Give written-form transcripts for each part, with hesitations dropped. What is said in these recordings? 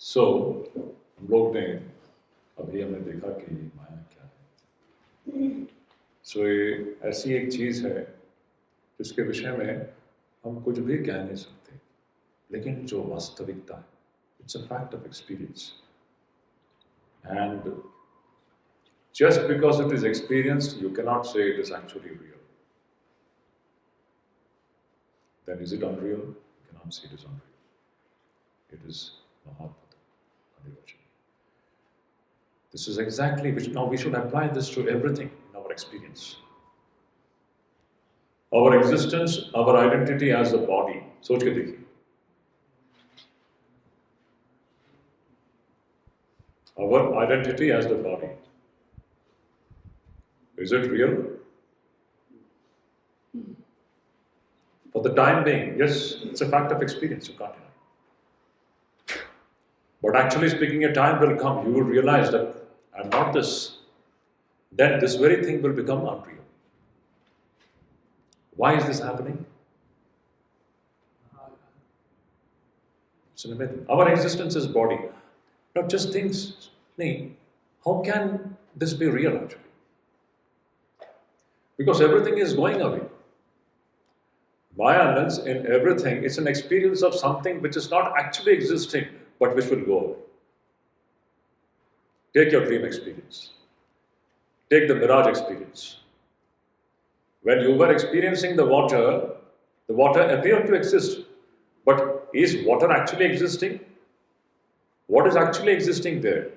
हम लोग ने अभी हमने देखा कि माया क्या है। ये ऐसी एक चीज़ है जिसके विषय में हम कुछ भी कह नहीं सकते, लेकिन जो वास्तविकता है, it's a fact of experience, and just because it is experienced, you cannot say it is actually real. Then is it unreal? You cannot say it is unreal. It is Mahabhuta, Adivachana. This is exactly which now we should apply this to everything in our experience. Our existence, our identity as a body. सोच के देखिए. Our identity as the body. Is it real? For the time being, yes, it's a fact of experience, you can't deny. But actually speaking, a time will come, you will realize that I'm not this. Then this very thing will become unreal. Why is this happening? It's an amazing. Our existence is body. Not just things. How can this be real actually? Because everything is going away. Maya means in everything, it's an experience of something which is not actually existing, but which will go away. Take your dream experience. Take the mirage experience. When you were experiencing the water appeared to exist. But is water actually existing? What is actually existing there?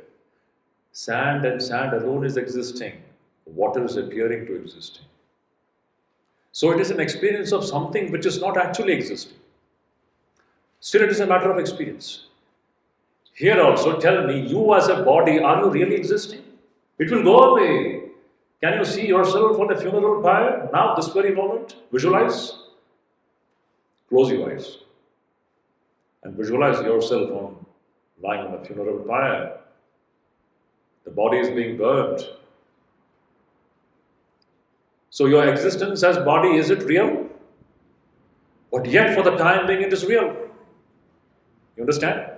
Sand and sand alone is existing. Water is appearing to existing. So it is an experience of something which is not actually existing. Still it is a matter of experience. Here also tell me, you as a body, are you really existing? It will go away. Can you see yourself on a funeral pyre now, this very moment? Visualize. Close your eyes. And visualize yourself lying on a funeral pyre. The body is being burnt. So your existence as body, is it real? But yet for the time being it is real. You understand?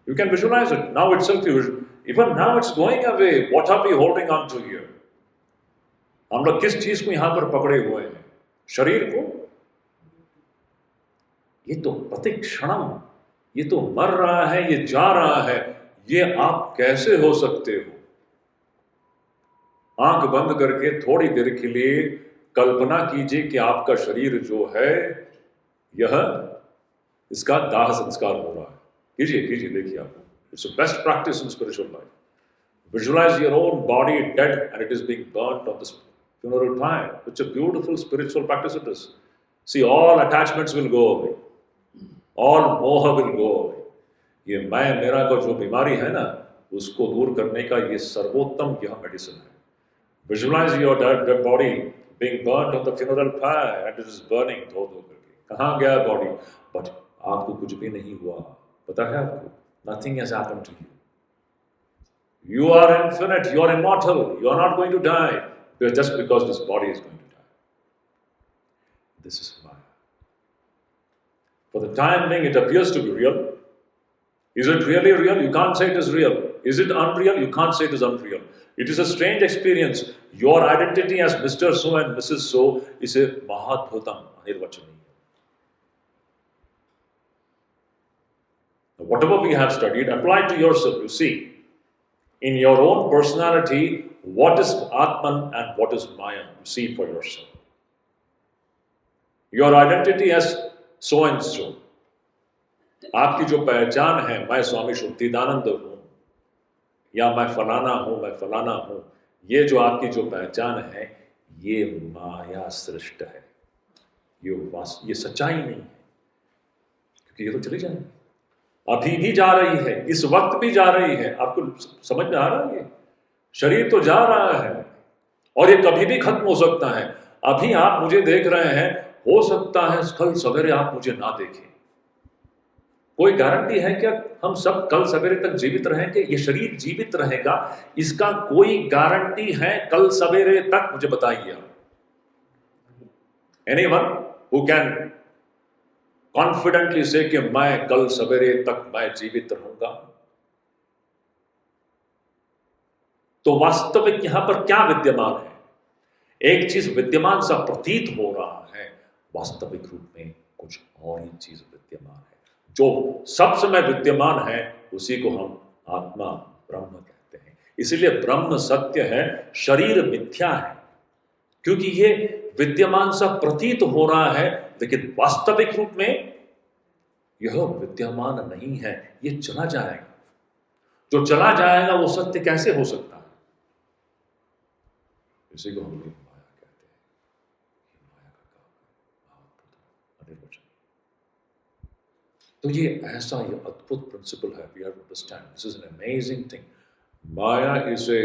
You can visualize it. Now itself, even now it's going away. What are we holding on to here? हम लोग किस चीज को यहां पर पकड़े हुए हैं? शरीर को? ये तो प्रतिक्षणम, ये तो मर रहा है, ये जा रहा है, ये आप कैसे हो सकते हो? आंख बंद करके थोड़ी देर के लिए कल्पना कीजिए कि आपका शरीर जो है, इसका दाह संस्कार हो रहा है. कीजिए, देखिए आपको. It's the best practice in spiritual life. Visualize your own body dead and it is being burnt on this funeral pyre. It's a beautiful spiritual practice it is. See, all attachments will go away. All moha will go away. ये मैं मेरा का जो बीमारी है ना, उसको दूर करने का ये सर्वोत्तम यह मेडिसिन है. Visualize your dead body being burnt on the funeral pyre and it is burning धो करके. कहाँ गया body? But आपको कुछ भी नहीं हुआ. पता है आपको? Nothing has happened to you. You are infinite, you are immortal, you are not going to die just because this body is going to die. This is Maya. For the time being, it appears to be real. Is it really real? You can't say it is real. Is it unreal? You can't say it is unreal. It is a strange experience. Your identity as Mr. So and Mrs. So is a Mahabhutam, Anirvachaniya. Whatever we have studied, apply to yourself. You see, in your own personality, what is Atman and what is Maya? You see for yourself. Your identity as so and so. आपकी जो पहचान है, मैं स्वामी शुद्धिदानंद हूँ, या मैं फलाना हूँ, ये जो आपकी जो पहचान है, ये माया सृष्ट है. ये सच्चाई नहीं है, क्योंकि ये तो चली जाएगी. अभी भी जा रही है, इस वक्त भी जा रही है. आपको समझ में आ रहा है? ये शरीर तो जा रहा है और ये कभी भी खत्म हो सकता है. अभी आप मुझे देख रहे हैं, हो सकता है कल सवेरे आप मुझे ना देखें. कोई गारंटी है क्या हम सब कल सवेरे तक जीवित रहेंगे? ये शरीर जीवित रहेगा, इसका कोई गारंटी है कल सवेरे तक? मुझे बताइए. Anyone who can कॉन्फिडेंटली से कि मैं कल सवेरे तक मैं जीवित रहूंगा, तो वास्तविक यहां पर क्या विद्यमान है? एक चीज विद्यमान सा प्रतीत हो रहा है, वास्तविक रूप में कुछ और ही चीज विद्यमान है। जो सब समय विद्यमान है उसी को हम आत्मा ब्रह्म कहते हैं। इसीलिए ब्रह्म सत्य है, शरीर मिथ्या है, क्योंकि ये विद्यमान सा प्रतीत हो रहा है, लेकिन वास्तविक रूप में यह विद्यमान नहीं है, ये चला जाएगा। जो चला जाएगा वो सत्य कैसे हो सकता है? इसी को हम लोग माया कहते हैं। माया का काम है अनिर्वचनीय। तो ये ऐसा ये अद्भुत प्रिंसिपल है। We have to understand this is an amazing thing. Maya is a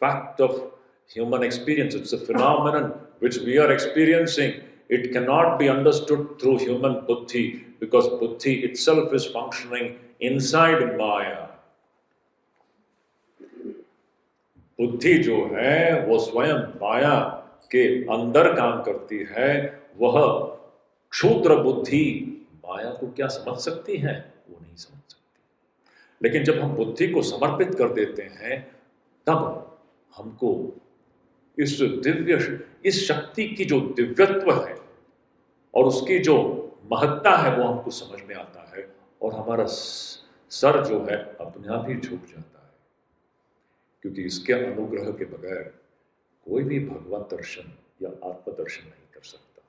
fact of human experience. It's a phenomenon which we are experiencing. It cannot be understood through human buddhi, because buddhi itself is functioning inside Maya. बुद्धि जो है वो स्वयं माया के अंदर काम करती है। वह क्षुद्र बुद्धि माया को क्या समझ सकती है? वो नहीं समझ सकती। लेकिन जब हम बुद्धि को समर्पित कर देते हैं, तब हमको इस दिव्य, इस शक्ति की जो दिव्यत्व है और उसकी जो महत्ता है वो हमको समझ में आता है, और हमारा सर जो है अपने आप ही झुक जाता है, क्योंकि इसके अनुग्रह के बगैर कोई भी भगवत दर्शन या आत्मदर्शन नहीं कर सकता।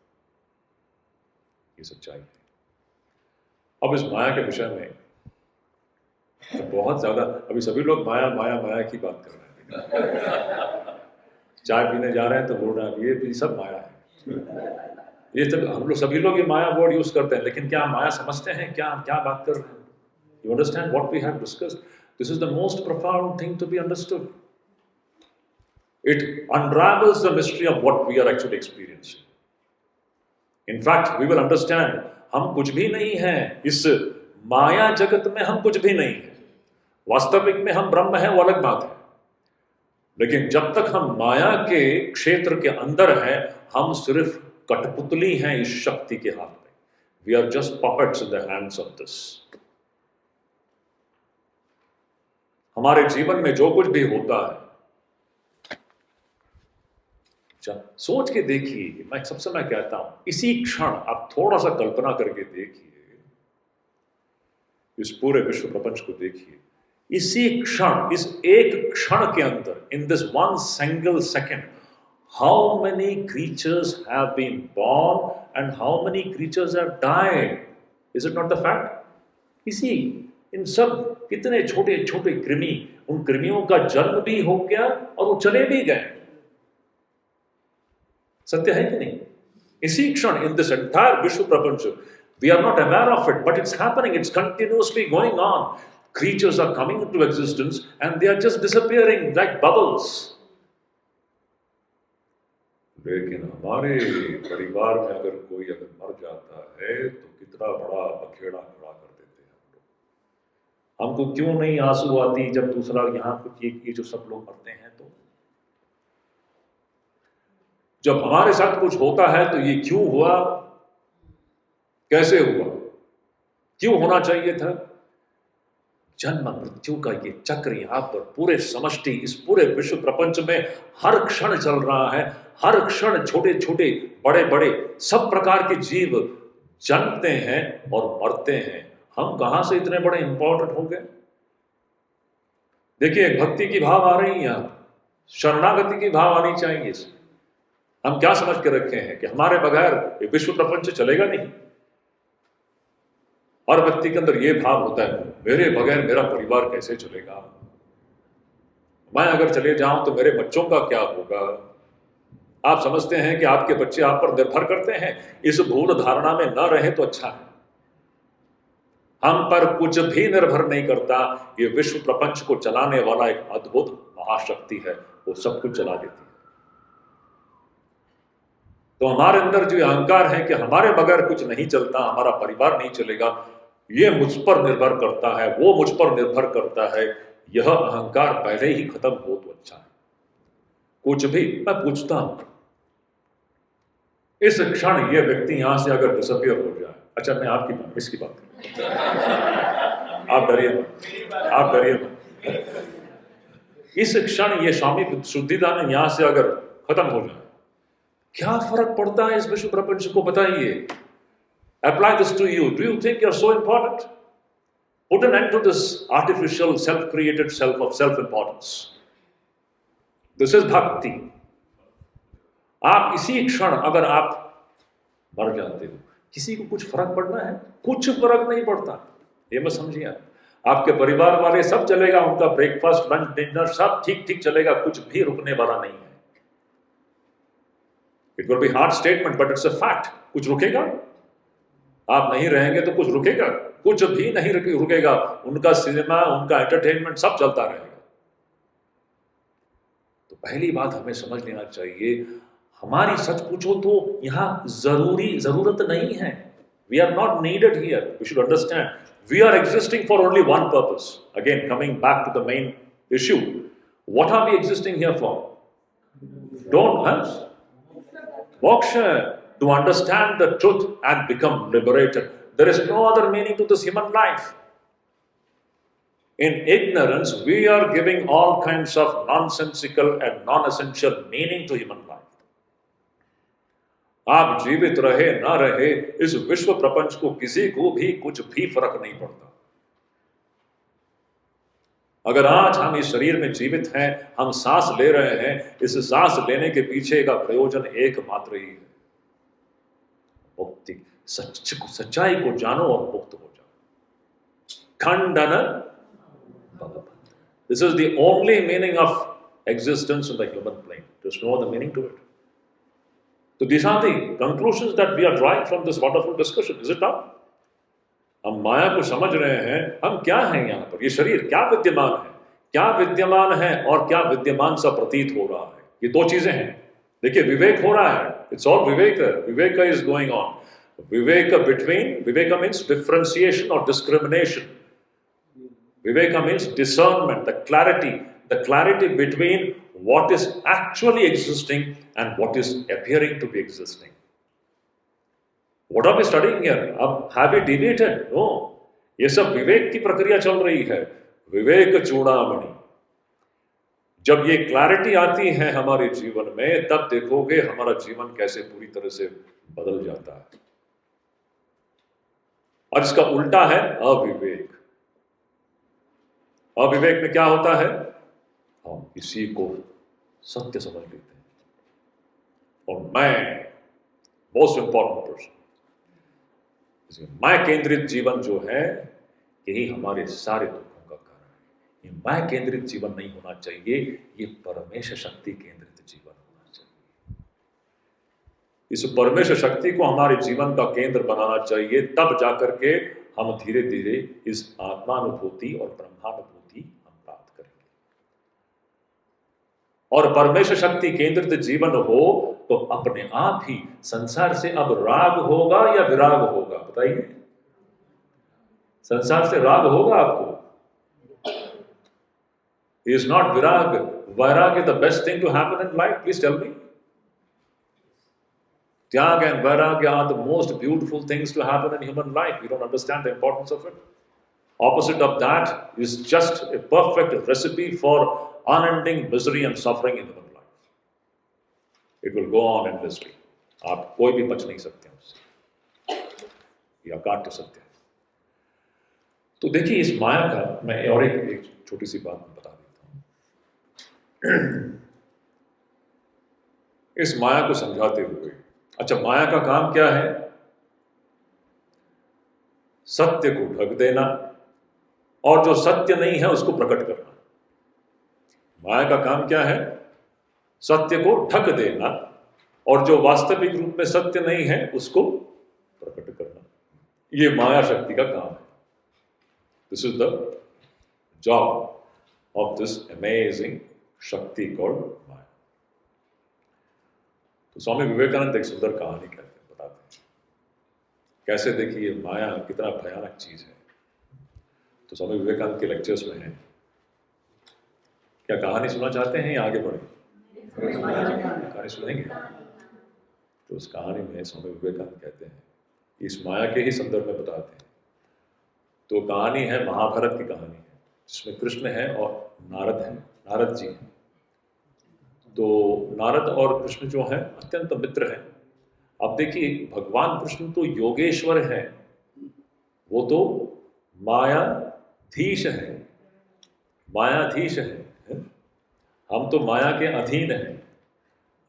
ये सच्चाई है। अब इस माया के विषय में तो बहुत ज्यादा अभी सभी लोग माया माया माया की बात कर रहे हैं। चाय पीने जा रहे हैं तो बोल रहे हैं ये भी सब माया है। ये सब हम लोग सभी लोग ये माया वर्ड यूज करते हैं, लेकिन क्या हम माया समझते हैं? क्या हम क्या बात कर रहे हैं? You understand what we have discussed? This is the most profound thing to be understood. It unravels the mystery of what we are actually experiencing. In fact, we will understand हम कुछ भी नहीं हैं इस माया जगत में, हम कुछ भी नहीं है। वास्तविक में हम ब्रह्म हैं, वो अलग बात है, लेकिन जब तक हम माया के क्षेत्र के अंदर हैं, हम सिर्फ कठपुतली हैं इस शक्ति के हाथ में। We are just puppets in the hands of this. हमारे जीवन में जो कुछ भी होता है, सोच के देखिए। मैं सब समय कहता हूं, इसी क्षण आप थोड़ा सा कल्पना करके देखिए, इस पूरे विश्व प्रपंच को देखिए। इसी क्षण, इस एक क्षण के अंदर, in this one single second, how many creatures have been born and how many creatures have died? Is it not the fact? इसी इन सब कितने छोटे छोटे कृमि, उन कृमियों का जन्म भी हो गया और वो चले भी गए। सत्य है कि नहीं? इसी क्षण, इन दिस एंटायर विश्व प्रपंच, we are not aware of it, but it's happening, it's continuously going on. Creatures are coming into existence and they are just disappearing like bubbles. लेकिन हमारे परिवार में अगर कोई अगर मर जाता है तो कितना बड़ा बखेड़ा खड़ा कर देते हैं हम लोग। हमको क्यों नहीं आंसू आती जब दूसरा यहाँ कुछ ये जो सब लोग मरते हैं? तो जब हमारे साथ कुछ होता है तो ये क्यों हुआ, कैसे हुआ, क्यों होना चाहिए था? जन्म मृत्यु का ये चक्र यहाँ पर पूरे समष्टि, इस पूरे विश्व प्रपंच में हर क्षण चल रहा है। हर क्षण छोटे छोटे बड़े बड़े सब प्रकार के जीव जन्मते हैं और मरते हैं। हम कहां से इतने बड़े इंपॉर्टेंट हो गए? देखिए, भक्ति की भाव आ रही है, शरणागति की भाव आनी चाहिए। हम क्या समझ के रखे हैं कि हमारे बगैर ये विश्व प्रपंच चलेगा नहीं। हर व्यक्ति के अंदर ये भाव होता है, मेरे बगैर मेरा परिवार कैसे चलेगा, मैं अगर चले जाऊं तो मेरे बच्चों का क्या होगा। आप समझते हैं कि आपके बच्चे आप पर निर्भर करते हैं। इस भूल धारणा में न रहे तो अच्छा है। हम पर कुछ भी निर्भर नहीं करता। ये विश्व प्रपंच को चलाने वाला एक अद्भुत महाशक्ति है, वो सब कुछ चला देती है। तो हमारे अंदर जो अहंकार है कि हमारे बगैर कुछ नहीं चलता, हमारा परिवार नहीं चलेगा, ये मुझ पर निर्भर करता है, वो मुझ पर निर्भर करता है, यह अहंकार पहले ही खत्म हो तो अच्छा है। कुछ भी, मैं पूछता हूं, इस क्षण ये व्यक्ति यहां से अगर डिसअपियर हो जाए, अच्छा, मैं आपकी इसकी बात करूं। आप डरिए मत, आप डरिए मत। इस क्षण ये स्वामी शुद्धिदानंद यहां से अगर खत्म हो जाए, क्या फर्क पड़ता है इस विश्व प्रपंच को? बताइए। Apply this to you. Do you think you're so important? Put an end to this artificial, self-created self of self-importance. This is bhakti. आप इसी क्षण अगर आप मर जाते हो, किसी को कुछ फर्क पड़ना है? कुछ फर्क नहीं पड़ता। ये मत समझिए आप। आपके परिवार वाले सब चलेगा, उनका ब्रेकफास्ट, लंच, डिनर सब ठीक ठीक चलेगा, कुछ भी रुकने वाला नहीं है। It will be hard statement but it's a fact. कुछ रुकेगा? आप नहीं रहेंगे तो कुछ रुकेगा? कुछ भी नहीं रुकेगा। उनका सिनेमा, उनका एंटरटेनमेंट सब चलता रहेगा। तो पहली बात हमें समझ लेना चाहिए, हमारी सच पूछो तो यहां जरूरत नहीं है। We are not needed here. We should understand we are existing for only one purpose. Again coming back to the main issue, what are we existing here for? Moksha, to understand the truth and become liberated. There is no other meaning to this human life. In ignorance, we are giving all kinds of nonsensical and non-essential meaning to human life. आप जीवित रहे ना रहे, इस विश्व प्रपंच को किसी को भी कुछ भी फर्क नहीं पड़ता। अगर आज हम इस शरीर में जीवित हैं, हम सांस ले रहे हैं, इस सांस लेने के पीछे का प्रयोजन एकमात्र ही है, मुक्ति। सच्चाई को जानो और मुक्त हो जाओ। खंडन भगवत। This is the only meaning of existence in the human plane. There's no other meaning to it. So these are the conclusions that we are drawing from this wonderful discussion, is it not? हम माया को समझ रहे हैं, हम क्या हैं यहाँ पर? ये शरीर क्या विद्यमान है, क्या विद्यमान है और क्या विद्यमान सा प्रतीत हो रहा है? ये दो चीजें हैं। देखिए, विवेक हो रहा है। It's all vivek is going on. Vivek means differentiation और discrimination. Vivek means discernment, the clarity between what is actually existing and what is appearing to be existing. What are we studying here? अब have we deviated? No. ये सब विवेक की प्रक्रिया चल रही है। विवेक चूड़ामणि। जब ये क्लैरिटी आती है हमारे जीवन में, तब देखोगे हमारा जीवन कैसे पूरी तरह से बदल जाता है। और इसका उल्टा है अविवेक। अविवेक में क्या होता है? हम इसी को सत्य समझ लेते हैं और मैं मोस्ट इंपॉर्टेंट पर्सन। मैं केंद्रित जीवन जो है, यही हमारे सारे दुखों का कारण है। ये मैं केंद्रित जीवन नहीं होना चाहिए, ये परमेश्वर शक्ति केंद्रित जीवन होना चाहिए। इस परमेश्वर शक्ति को हमारे जीवन का केंद्र बनाना चाहिए, तब जाकर के हम धीरे धीरे इस आत्मानुभूति और ब्रह्मानुभूति हम प्राप्त करेंगे। और परमेश्वर शक्ति केंद्रित जीवन हो तो अपने आप ही संसार से अब राग होगा या विराग होगा? बताइए, संसार से राग होगा आपको? Is not virag, vairag is the best thing to happen in life? Please tell me. Tyag and vairagya are the most beautiful things to happen in human life. We don't understand the importance of it. Opposite of that is just a perfect recipe for unending misery and suffering in human life. It will go on endlessly. आप कोई भी बच नहीं सकते उससे, या काट सकते हैं। तो देखिए, इस माया का मैं और एक छोटी सी बात बता देता हूं। इस माया को समझाते हुए, अच्छा, माया का काम क्या है? सत्य को ढक देना और जो सत्य नहीं है उसको प्रकट करना। माया का काम क्या है? सत्य को ढक देना और जो वास्तविक रूप में सत्य नहीं है उसको प्रकट करना। ये माया शक्ति का काम है। This is the job of this amazing शक्ति कॉल्ड माया। तो स्वामी विवेकानंद एक सुंदर कहानी कहते हैं, बताते हैं कैसे। देखिए, माया कितना भयानक चीज है। तो स्वामी विवेकानंद के लेक्चर्स में है। क्या कहानी सुनना चाहते हैं या आगे बढ़े? कहानी सुनेंगे। तो उस कहानी में स्वामी विवेकानंद कहते हैं इस माया के ही संदर्भ में बताते हैं। तो कहानी है, महाभारत की कहानी है, जिसमें कृष्ण है और नारद है, नारद जी हैं। तो नारद और कृष्ण जो हैं अत्यंत मित्र हैं। अब देखिए, भगवान कृष्ण तो योगेश्वर हैं, वो तो मायाधीश है, मायाधीश है? हम तो माया के अधीन हैं।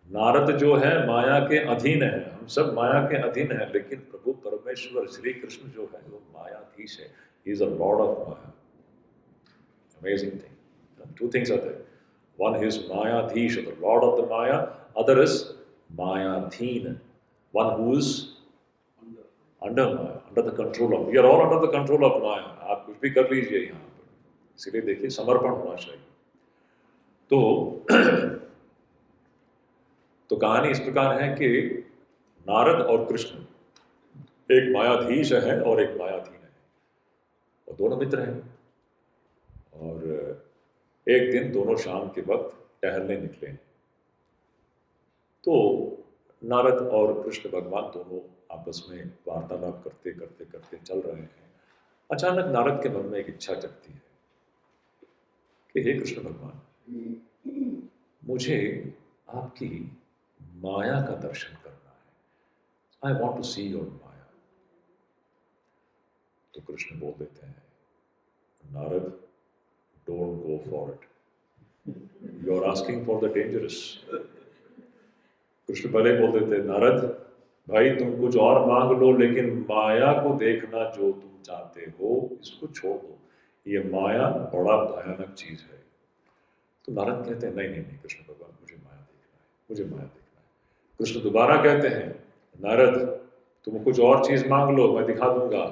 नारद जो है माया के अधीन है, हम सब माया के अधीन हैं, लेकिन प्रभु परमेश्वर श्री कृष्ण जो है वो मायाधीश है। He is a lord of maya. Amazing thing. Two things are there, one is mayadhish, the lord of the maya, other is mayadhin, one who is under maya, under the control of, we are all under the control of maya. आप कुछ भी कर लीजिए यहाँ पर, इसलिए देखिए समर्पण होना चाहिए। तो कहानी इस प्रकार है कि नारद और कृष्ण एक मायाधीश है और एक मायाधीन है, और दोनों मित्र हैं। और एक दिन दोनों शाम के वक्त टहलने निकले हैं। तो नारद और कृष्ण भगवान दोनों आपस में वार्तालाप करते करते करते चल रहे हैं। अचानक नारद के मन में एक इच्छा जगती है कि हे कृष्ण भगवान, मुझे आपकी माया का दर्शन करना है। I want to see your maya. तो कृष्ण बोल देते हैं, Narad, don't go for it, you are asking for the dangerous. Krishna पहले बोल देते हैं, नारद भाई तुम कुछ और मांग लो, लेकिन माया को देखना जो तुम चाहते हो इसको छोड़ दो, ये माया बड़ा भयानक चीज है। तो नारद कहते हैं, नहीं नहीं नहीं कृष्ण भगवान, मुझे माया देखना है, मुझे माया देखना है। कृष्ण दोबारा कहते हैं, नारद तुम कुछ और चीज मांग लो, मैं दिखा दूंगा,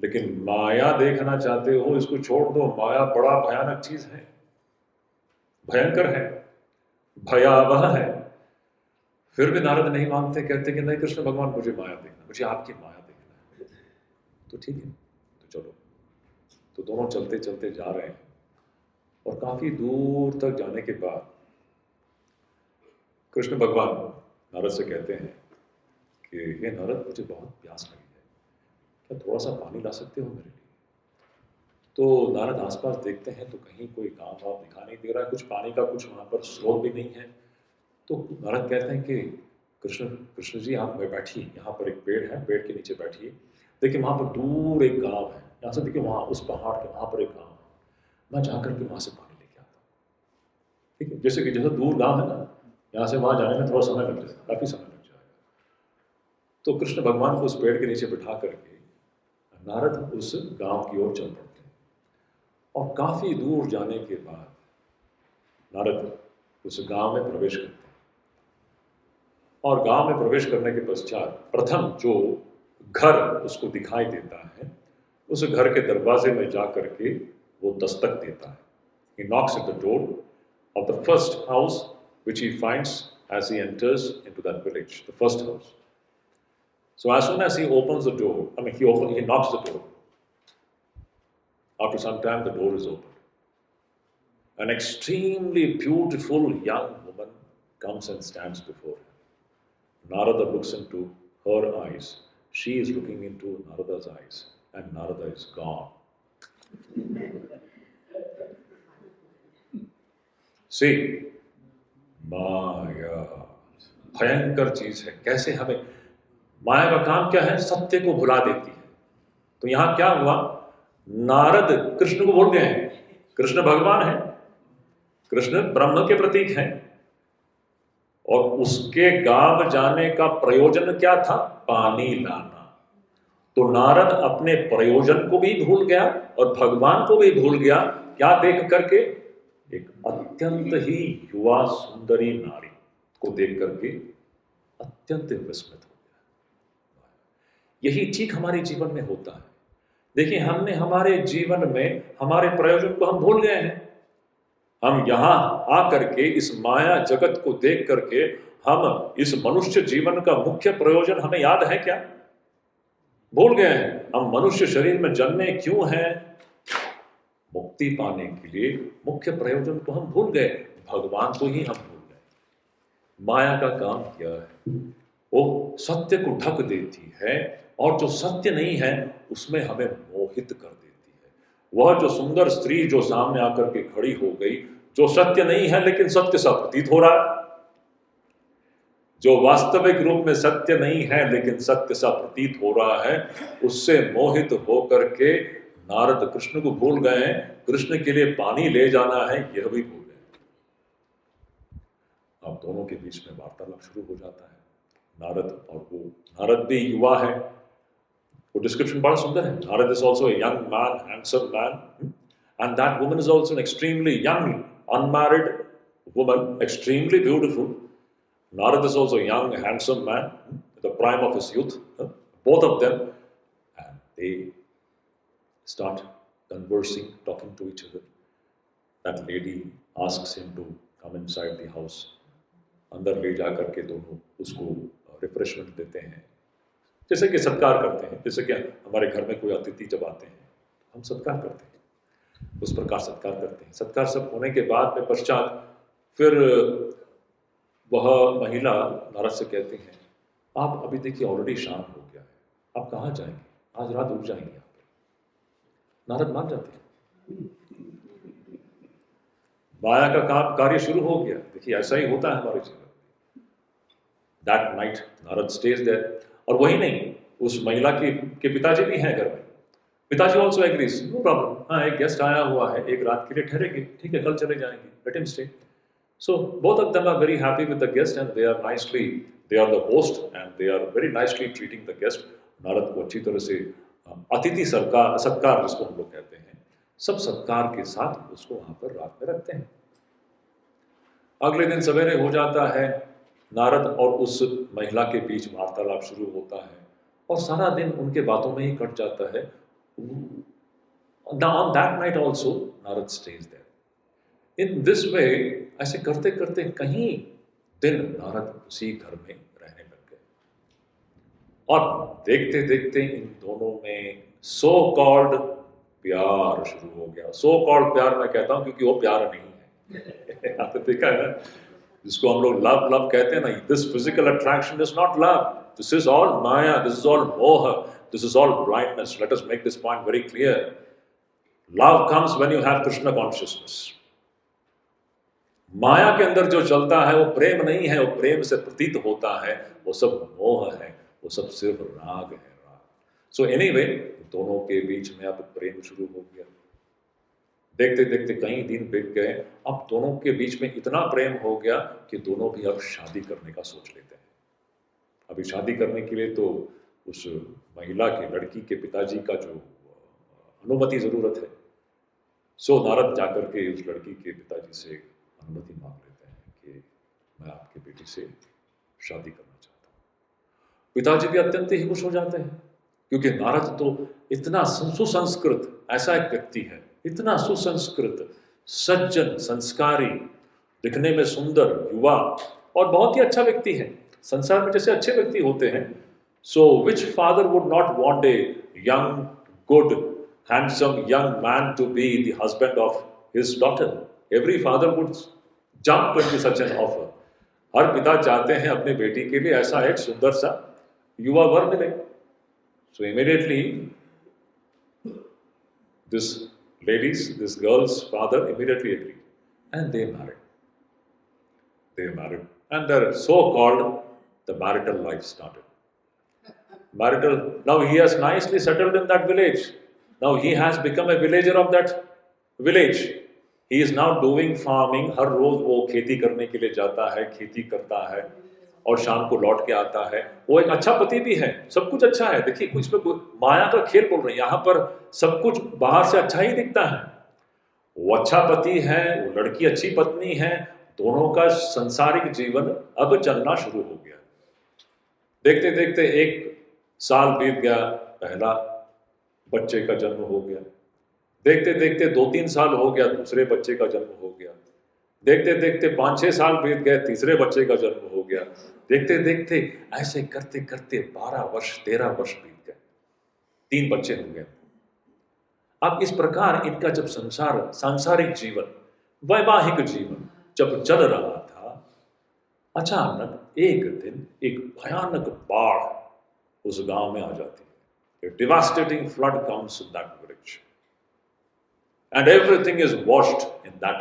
लेकिन माया देखना चाहते हो इसको छोड़ दो, माया बड़ा भयानक चीज है, भयंकर है, भयावह है। फिर भी नारद नहीं मानते, कहते कि नहीं कृष्ण भगवान, मुझे माया देखना, मुझे आपकी माया देखना है। तो ठीक है, तो चलो। तो दोनों चलते चलते जा रहे हैं, और काफी दूर तक जाने के बाद कृष्ण भगवान नारद से कहते हैं कि हे नारद, मुझे बहुत प्यास लगी है, क्या थोड़ा सा पानी ला सकते हो मेरे लिए? तो नारद आसपास देखते हैं तो कहीं कोई गांव वाव दिखा नहीं दे रहा है, कुछ पानी का कुछ वहां पर स्रोत भी नहीं है। तो नारद कहते हैं कि कृष्ण जी आप बैठिए, यहाँ पर एक पेड़ है, पेड़ के नीचे बैठिए, देखिए वहाँ पर दूर एक गांव है, यहाँ से देखिए वहाँ उस पहाड़ के वहाँ पर एक गांव है, मैं जाकर के वहाँ से पानी लेके आता हूँ। ठीक है, जैसे दूर गांव है ना, यहाँ से वहाँ जाने में थोड़ा समय लग जाएगा, काफ़ी समय लग जाएगा। तो कृष्ण भगवान को उस पेड़ के नीचे बिठा करके नारद उस गांव की ओर चल पड़ते हैं, और काफ़ी दूर जाने के बाद नारद उस गांव में प्रवेश करते हैं। और गांव में प्रवेश करने के पश्चात प्रथम जो घर उसको दिखाई देता है, उस घर के दरवाजे में जा करके वो दस्तक देता है। He knocks at the door of the first house which he finds as he enters into that village, the first house. So as soon as he opens the door, he knocks the door. After some time, the door is opened. An extremely beautiful young woman comes and stands before him. Narada looks into her eyes. She is looking into Narada's eyes, and Narada is gone. See, माया भयंकर चीज है। कैसे हमें माया का काम क्या है? सत्य को भुला देती है। तो यहां क्या हुआ? नारद कृष्ण को भूल गए हैं। कृष्ण भगवान है, कृष्ण ब्रह्म के प्रतीक हैं, और उसके गांव जाने का प्रयोजन क्या था? पानी लाना। तो नारद अपने प्रयोजन को भी भूल गया और भगवान को भी भूल गया। क्या देख करके? एक अत्यंत ही युवा सुंदरी नारी को देख करके अत्यंत विस्मित हो गया। यही ठीक हमारे जीवन में होता है। देखिए, हमने हमारे जीवन में हमारे प्रयोजन को हम भूल गए हैं। हम यहां आकर के इस माया जगत को देख करके हम इस मनुष्य जीवन का मुख्य प्रयोजन हमें याद है क्या? भूल गए हैं। हम मनुष्य शरीर में जन्मे क्यों हैं? मुक्ति पाने के लिए मुख्य प्रयोजन को हम भूल गए, भगवान को ही हम भूल गए। माया का काम किया है, वो सत्य को ढक देती है और जो सत्य नहीं है उसमें हमें मोहित कर देती है। वह जो सुंदर स्त्री जो सामने आकर के खड़ी हो गई, जो सत्य नहीं है लेकिन सत्य सा प्रतीत हो रहा है, जो वास्तविक रूप में सत्य नहीं है लेकिन सत्य सा प्रतीत हो रहा है, उससे मोहित होकर के नारद कृष्ण को भूल गए। कृष्ण के लिए पानी ले जाना है यह भी भूल गए। अब दोनों के बीच में वार्तालाप शुरू हो जाता है। नारद और वो, नारद भी युवा है, वो डिस्क्रिप्शन बड़ा सुंदर है। Narad is also a young man, handsome man, and that woman is also an extremely young unmarried woman, extremely beautiful. Narad is also a young, handsome man, the prime of his youth, both of them, and they start conversing, talking to each other. That lady asks him to come inside the house. अंदर ले जा करके दोनों उसको refreshment देते हैं, जैसे कि सत्कार करते हैं, जैसे कि हमारे घर में कोई अतिथि जब आते हैं हम सत्कार करते हैं, उस प्रकार सत्कार करते हैं। सत्कार सब होने के बाद में पश्चात फिर वह महिला नारद से कहती हैं, आप अभी देखिए ऑलरेडी शाम हो गया है, आप कहाँ जाएंगे, आज रात रुक जाएंगे यहाँ पे। नारद मान जाते हैं, माया का काम कार्य शुरू हो गया। देखिए ऐसा ही होता है हमारे जीवन में। That night Narad stage there, और वही नहीं, उस महिला के पिताजी भी हैं घर में। पिताजी ऑल्सो एग्रीज, नो प्रॉब्लम, हाँ एक गेस्ट आया हुआ है, एक रात के लिए ठहरेंगे, ठीक है कल चले जाएंगे, let him stay. So both of them are very happy with the guest and they are the host and they are very nicely treating the guest. Narad को अच्छी तरह से अतिथि सत्कार जिसको हम लोग कहते हैं, सब सत्कार के साथ उसको वहां पर रात में रखते हैं। अगले दिन सवेरे हो जाता है, नारद और उस महिला के बीच वार्तालाप शुरू होता है और सारा दिन उनके बातों में ही कट जाता है। On that night also Narad stays there. In this way, ऐसे करते करते कहीं दिन नारद उसी घर में रहने लग गए और देखते देखते इन दोनों में सो कॉल्ड प्यार शुरू हो गया। सो कॉल्ड प्यार मैं कहता हूं क्योंकि वो प्यार नहीं है। आपने देखा है ना, जिसको हम लोग लव लव कहते हैं ना, this physical attraction is not love, this is all maya, this is all moh, this is all blindness. Let us make this point very clear. Love comes when you have Krishna consciousness. माया के अंदर जो चलता है वो प्रेम नहीं है, वो प्रेम से प्रतीत होता है, वो सब मोह है, वो सब सिर्फ राग है, राग। सो एनीवे, दोनों के बीच में अब प्रेम शुरू हो गया। देखते देखते कई दिन बीत गए, अब दोनों के बीच में इतना प्रेम हो गया कि दोनों भी अब शादी करने का सोच लेते हैं। अभी शादी करने के लिए तो उस महिला के, लड़की के पिताजी का जो अनुमति जरूरत है। सो नारद जाकर के उस लड़की के पिताजी से अनुमति मांग लेते हैं कि मैं आपकी बेटी से शादी करना चाहता हूँ। पिताजी भी अत्यंत ही खुश हो जाते हैं क्योंकि नारद तो इतना सुसंस्कृत ऐसा एक व्यक्ति है, इतना सुसंस्कृत, सज्जन, संस्कारी, दिखने में सुंदर, युवा और बहुत ही अच्छा व्यक्ति है। संसार में जैसे अच्छे व्यक्ति होते हैं, so which father would not want a young, good, handsome young man to be the husband of his daughter? Every father would jump into such an offer. हर पिता चाहते हैं अपने बेटी के लिए ऐसा एक सुंदर सा युवा वर मिले। So immediately this girl's father immediately agreed and they married. They married and their so-called the marital life started. Now he has nicely settled in that village. Now he has become a villager of that village. He is now doing farming. हर रोज वो खेती करने के लिए जाता है, खेती करता है और शाम को लौट के आता है। वो एक अच्छा पति भी है, सब कुछ अच्छा है। देखिए कुछ पे माया का खेल बोल रहे हैं, यहाँ पर सब कुछ बाहर से अच्छा ही दिखता है। वो अच्छा पति है, वो लड़की अच्छी पत्नी है, दोनों का संसारिक जीवन अब चलना शुरू हो गया। देखते देखते 1 साल बीत गया, पहला बच्चे का जन्म हो गया। देखते देखते 2-3 साल हो गया, दूसरे बच्चे का जन्म हो गया। देखते देखते 5-6 साल बीत गए, तीसरे बच्चे का जन्म हो गया। देखते देखते ऐसे करते करते 12 वर्ष 13 वर्ष बीत गए, 3 बच्चे हो गए। अब इस प्रकार इनका जब सांसारिक जीवन, वैवाहिक जीवन जब चल रहा था, अचानक एक दिन एक भयानक बाढ़ उस गांव में आ जाती है। A devastating flood comes in that village. And everything is washed in that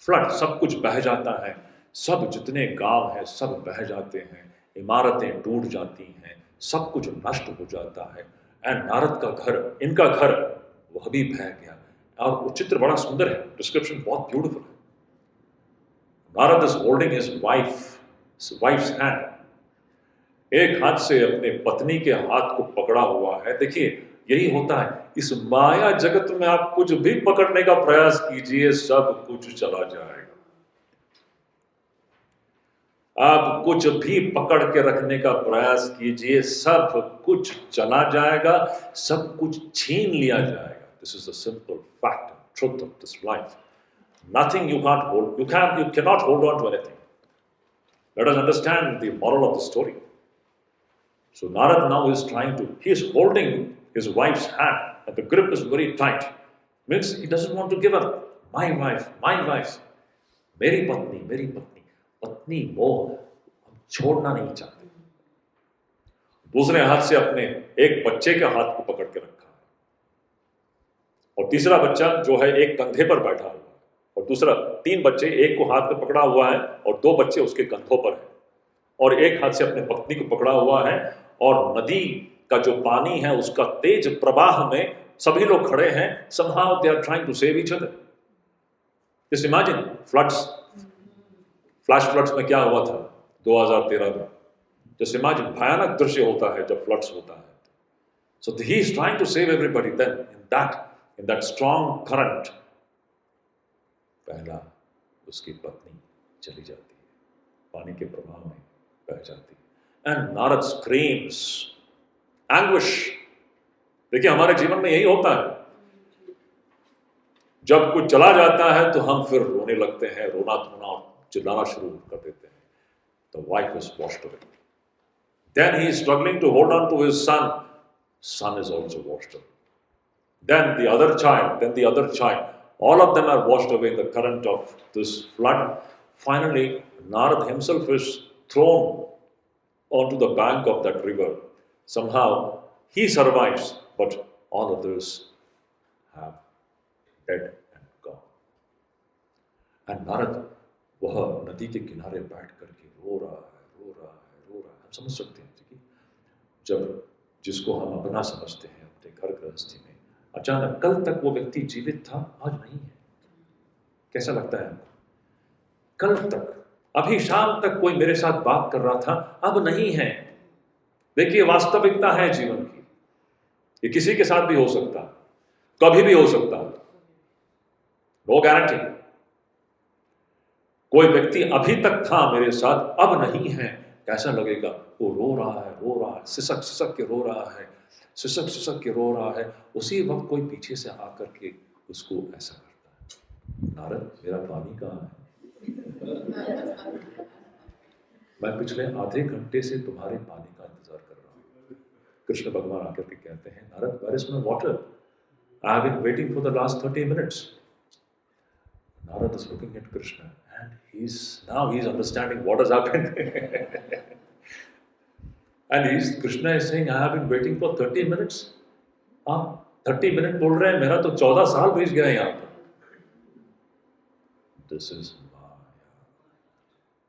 flood. सब कुछ बह जाता है, सब जितने गांव हैं सब बह जाते हैं, इमारतें टूट जाती हैं, सब कुछ नष्ट हो जाता है। एंड नारद का घर, इनका घर, वह भी बह गया। और वो चित्र बड़ा सुंदर है, डिस्क्रिप्शन बहुत ब्यूटीफुल है। Narad is holding his wives hand, एक हाथ से अपने पत्नी के हाथ को पकड़ा हुआ है। देखिए यही होता है इस माया जगत में, आप कुछ भी पकड़ने का प्रयास कीजिए सब कुछ चला जाएगा। आप कुछ भी पकड़ के रखने का प्रयास कीजिए सब कुछ चला जाएगा, सब कुछ छीन लिया जाएगा। This is the simple fact, truth of this life. Nothing you can't hold, you cannot hold on to anything. Let us understand the moral of the story. So Narad now is he is holding his wife's hand, and the grip is very tight. Means he doesn't want to give up. My wife, मेरी पत्नी, पत्नी मोह हम छोड़ना नहीं चाहते। दूसरे हाथ से अपने एक बच्चे के हाथ को पकड़ के रखा है, और तीसरा बच्चा जो है एक कंधे पर बैठा हुआ है, और दूसरा, 3 बच्चे, एक को हाथ में पकड़ा हुआ है और 2 बच्चे उसके कंधों पर हैं, और एक हाथ से अपने पत्नी को पकड़ा हुआ है। और नदी का जो पानी है उसका तेज प्रवाह में सभी लोग खड़े हैं। somehow they are trying to save each other. Just imagine floods, flash floods में क्या हुआ था 2013 में। Just imagine भयानक दृश्य होता है जब floods होता है। So he is trying to save everybody. Then in that strong current, पहला उसकी पत्नी चली जाती है, पानी के प्रवाह में बह जाती है। And Narad screams anguish. देखिए हमारे जीवन में यही होता है, जब कुछ चला जाता है तो हम फिर रोने लगते हैं, रोना धोना और चिल्लाना शुरू कर देते हैं। The wife is washed away, then he is struggling to hold on to his son is also washed away, then the other child, all of them are washed away in the current of this flood. Finally, Narad himself is thrown onto the bank of that river. Somehow, he survives, but all others have dead and gone. And Narad, वह नदी के किनारे बैठ करके रो रहा है। हम समझ सकते हैं कि जब जिसको हम अपना समझते हैं अपने घर गृहस्थी में, अचानक कल तक वो व्यक्ति जीवित था, आज नहीं है। कैसा लगता है आपको? कल तक, अभी शाम तक कोई मेरे साथ बात कर रहा था, अब नहीं है। देखिए वास्तविकता है जीवन की, ये किसी के साथ भी हो सकता, कभी भी हो सकता, नो गारंटी। कोई व्यक्ति अभी तक था मेरे साथ, अब नहीं है। कैसा लगेगा? वो रो रहा है, सिसक के रो रहा है। उसी वक्त कोई पीछे से आकर के उसको ऐसा करता है, नारद मेरा पानी कहाँ है? मैं पिछले आधे घंटे से तुम्हारे पानी का इंतजार कर रहा हूँ। कृष्ण भगवान आकर के कहते हैं, Narad where is my water? I have been waiting for the last 30 minutes. Narad is looking at Krishna and he's understanding what has happened. And Krishna is saying, I have been waiting for 30 minutes. 30 minutes बोल रहे हैं, मेरा तो 14 साल बीत गया यहाँ पर। This is Maya.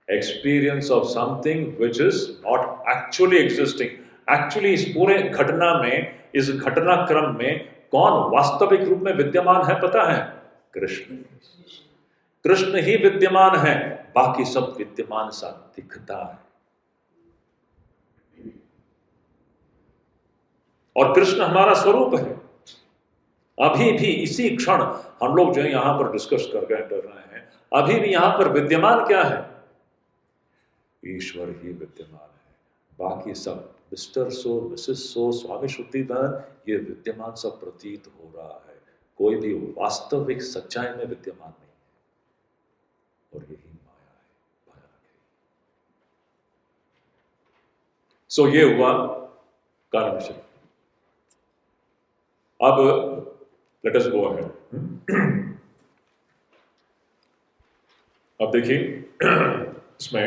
Experience of something which is not actually existing. Actually इस पूरे घटना में, इस घटनाक्रम में कौन वास्तविक रूप में विद्यमान है पता है? कृष्ण ही विद्यमान है, बाकी सब विद्यमान सा दिखता है। और कृष्ण हमारा स्वरूप है। अभी भी इसी क्षण हम लोग जो है यहां पर डिस्कस कर रहे हैं, अभी भी यहां पर विद्यमान क्या है? ईश्वर ही विद्यमान है, बाकी सब मिस्टर सो, मिसेस सो, स्वामी शुद्धिधन, ये विद्यमान सब प्रतीत हो रहा है। कोई भी वास्तविक सच्चाई में विद्यमान नहीं है, और यही माया है, भयानक है। सो ये हुआ कारण। अब लेट अस गो अहेड। अब देखिए, इसमें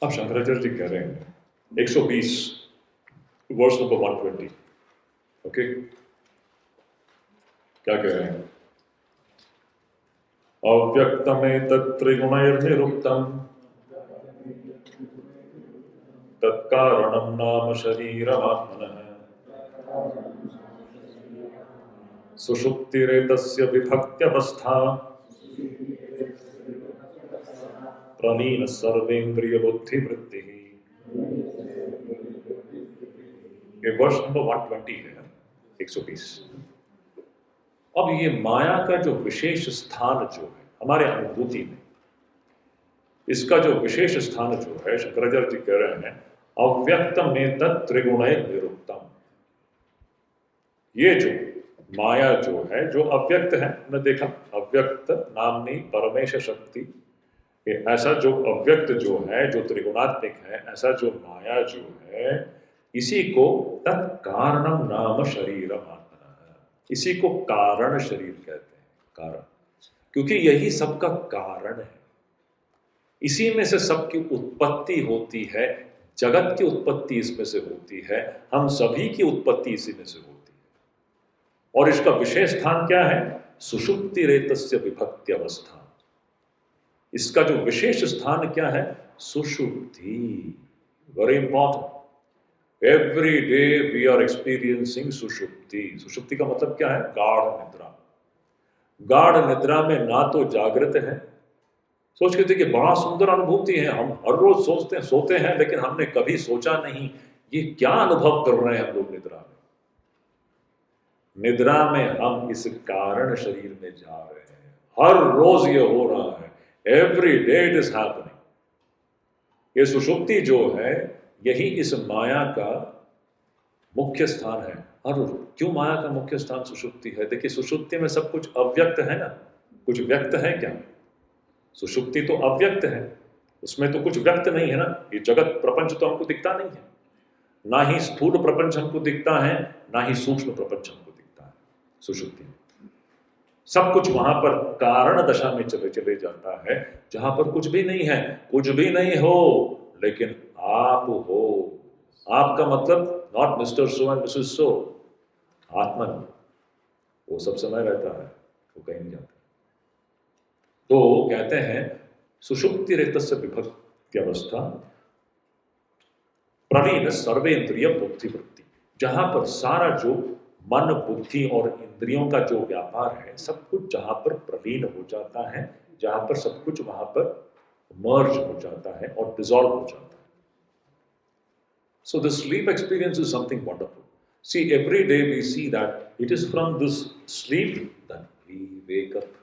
अब शंकराचार्य जी कह रहे हैं 120 वर्स नंबर 120, ओके, क्या कह रहे हैं? अव्यक्तमेतत् त्रिगुणैर्निरुक्तम् तत्कारणं नाम शरीरमात्मनः सुषुप्तिरेतस्य विभक्त्यवस्था प्रलीनः सर्वेन्द्रियबुद्धिवृत्तिः। ये वर्ष नंबर 120 है, 120। अब ये माया का जो विशेष स्थान जो है हमारे अनुभूति में, इसका जो विशेष स्थान जो है, शंकराचार्य जी कह रहे हैं अव्यक्तम में तत् त्रिगुणैर निरुक्तम। ये जो माया जो है, जो अव्यक्त है, हमने देखा अव्यक्त नामनी परमेश शक्ति, ऐसा जो अव्यक्त जो है, जो त्रिगुणात्मिक है, ऐसा जो माया जो है, इसी को तत्कारणम नाम शरीरम आत्मनः, इसी को कारण शरीर कहते हैं। कारण, क्योंकि यही सबका कारण है, इसी में से सबकी उत्पत्ति होती है, जगत की उत्पत्ति इसमें से होती है, हम सभी की उत्पत्ति इसी में से होती है। और इसका विशेष स्थान क्या है? सुषुप्ति रेतस्य विभक्ति अवस्था। इसका जो विशेष स्थान क्या है? सुषुप्ति। Very important. Every day we are experiencing सुषुप्ति। सुषुप्ति का मतलब क्या है? गाढ़ निद्रा। गाढ़ निद्रा में ना तो जागृत है, सोच के देखिए बड़ा सुंदर अनुभूति है, हम हर रोज सोते हैं, लेकिन हमने कभी सोचा नहीं ये क्या अनुभव कर रहे हैं हम लोग निद्रा में। निद्रा में हम इस कारण शरीर में जा रहे हैं, हर रोज ये हो रहा है, every day it is happening. ये सुषुप्ति जो है, यही इस माया का मुख्य स्थान है। और क्यों माया का मुख्य स्थान सुषुप्ति है? देखिए सुषुप्ति में सब कुछ अव्यक्त है ना, कुछ व्यक्त है क्या? सुषुप्ति तो अव्यक्त है, उसमें तो कुछ व्यक्त नहीं है ना। ये जगत प्रपंच तो हमको दिखता नहीं है, ना ही स्थूल प्रपंच हमको दिखता है, ना ही सूक्ष्म प्रपंच हमको दिखता है। सुषुप्ति में सब कुछ वहां पर कारण दशा में चले जाता है, जहां पर कुछ भी नहीं है, कुछ भी नहीं हो, लेकिन आप हो। आपका मतलब not Mr so and Mrs so, आत्मन, वो सब समय रहता है, वो कहीं नहीं जाता। तो कहते हैं सुषुप्ति रेतस्य विभक्ति अवस्था प्रलीन सर्वेन्द्रिय बुद्धिवृत्ति, जहां पर सारा जो मन, बुद्धि और इंद्रियों का जो व्यापार है, सब कुछ जहां पर प्रलीन हो जाता है, जहां पर सब कुछ वहां पर मर्ज हो जाता है और डिसॉल्व हो जाता है। So the sleep experience is something wonderful. See every day we see that it is from this sleep that we wake up.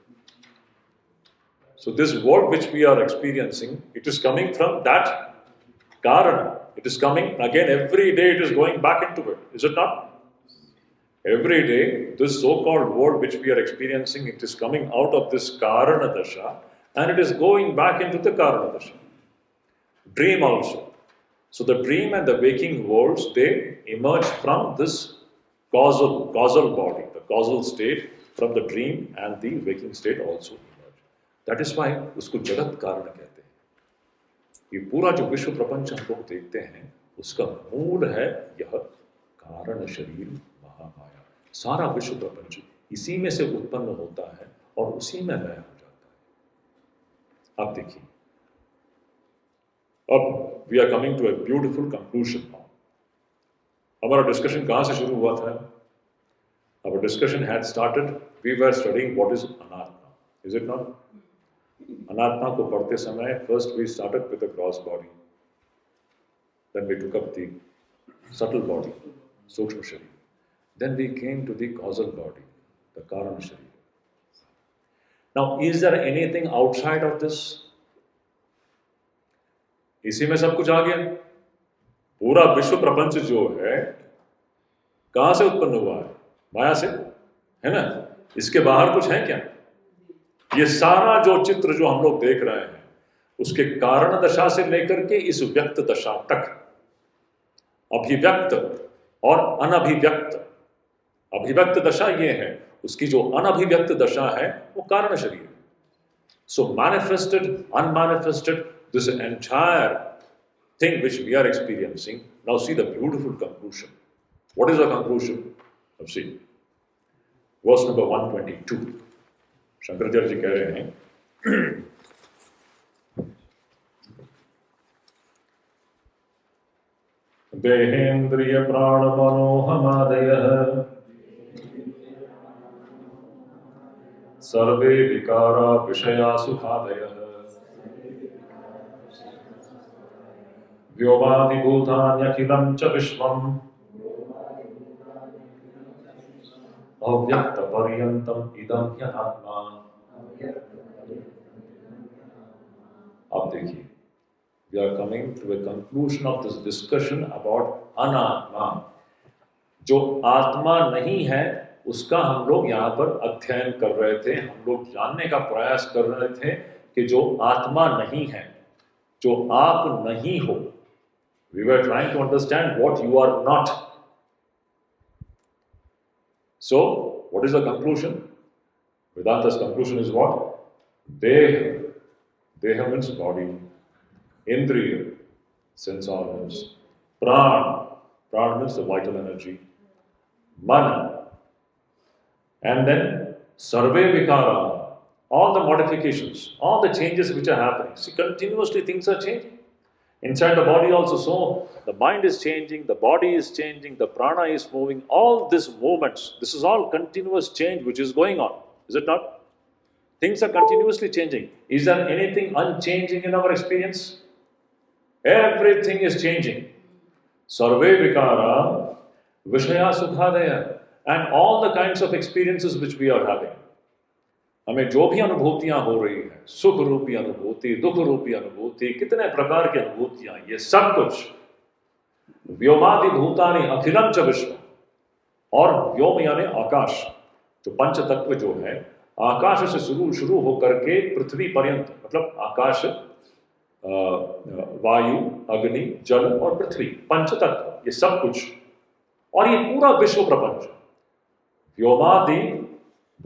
So this world which we are experiencing, it is coming from that Karana. It is coming again every day, it is going back into it. Is it not? Every day, this so-called world which we are experiencing, it is coming out of this Karana Dasha and it is going back into the Karana Dasha. Dream also. So the dream and the waking worlds, they emerge from this causal body, the causal state, from the dream and the waking state also. That is why उसको जगत कारण कहते हैं। ये पूरा जो विश्व प्रपंच हम लोग देखते हैं, उसका मूल है यह कारण शरीर महामाया। सारा विश्व प्रपंच इसी में से उत्पन्न होता है और उसी में लय हो जाता है। अब देखिए, अब we are coming to a beautiful conclusion now. हमारा डिस्कशन कहाँ से शुरू हुआ था? Our discussion had started, we were studying what is anatma, is it not? अनात्मा को पढ़ते समय first we started with the gross body, then we took up the subtle body, सूक्ष्म शरीर, then we came to the causal body, the कारण शरीर। Now is there anything outside of this? इसी में सब कुछ आ गया। पूरा विश्व प्रपंच जो है कहां से उत्पन्न हुआ है? माया से, है ना? इसके बाहर कुछ है क्या? ये सारा जो चित्र जो हम लोग देख रहे हैं, उसके कारण दशा से लेकर के इस व्यक्त दशा तक, अभिव्यक्त और अनभिव्यक्त, अभिव्यक्त दशा ये है, उसकी जो अनभिव्यक्त दशा है वो कारण शरीर। So manifested, unmanifested, this entire thing which we are experiencing. Now see the beautiful conclusion. What is the conclusion? Now see, verse number 122. Shankaracharya ji कह रहे हैं देहेन्द्रिय प्राण मनोहमादयः सर्वे विकारा विषया सुखादयः व्योमादिभूतान्यखिलं च विश्वम् अव्यक्तपर्यन्तम् इदं ह्यनात्मा। अब देखिए, we are coming to a conclusion of this discussion about अनात्मा। जो आत्मा नहीं है उसका हम लोग यहाँ पर अध्ययन कर रहे थे, हम लोग जानने का प्रयास कर रहे थे कि जो आत्मा नहीं है, जो आप नहीं हो, we were trying to understand what you are not. So, what is the conclusion? Vedanta's conclusion is what? Deha. Deha means body. Indriya, sense organs. Prana. Prana means the vital energy. Mana. And then Sarve Vikara. All the modifications, all the changes which are happening. See, continuously things are changing. Inside the body also so, the mind is changing, the body is changing, the prana is moving, all these movements, this is all continuous change which is going on, is it not? Things are continuously changing. Is there anything unchanging in our experience? Everything is changing. Sarve Vikara, Vishaya Sukhadaya, and all the kinds of experiences which we are having. हमें जो भी अनुभूतियां हो रही है, सुख रूपी अनुभूति, दुख रूपी अनुभूति, कितने प्रकार की अनुभूतियां, ये सब कुछ व्योमादि भूतानि अखिलम च विश्व, और व्योम यानी आकाश, जो पंच तत्व जो है, आकाश से शुरू होकर के पृथ्वी पर्यंत, मतलब आकाश, वायु, अग्नि, जल और पृथ्वी, पंच तत्व, ये सब कुछ, और ये पूरा विश्व प्रपंच, व्योमादि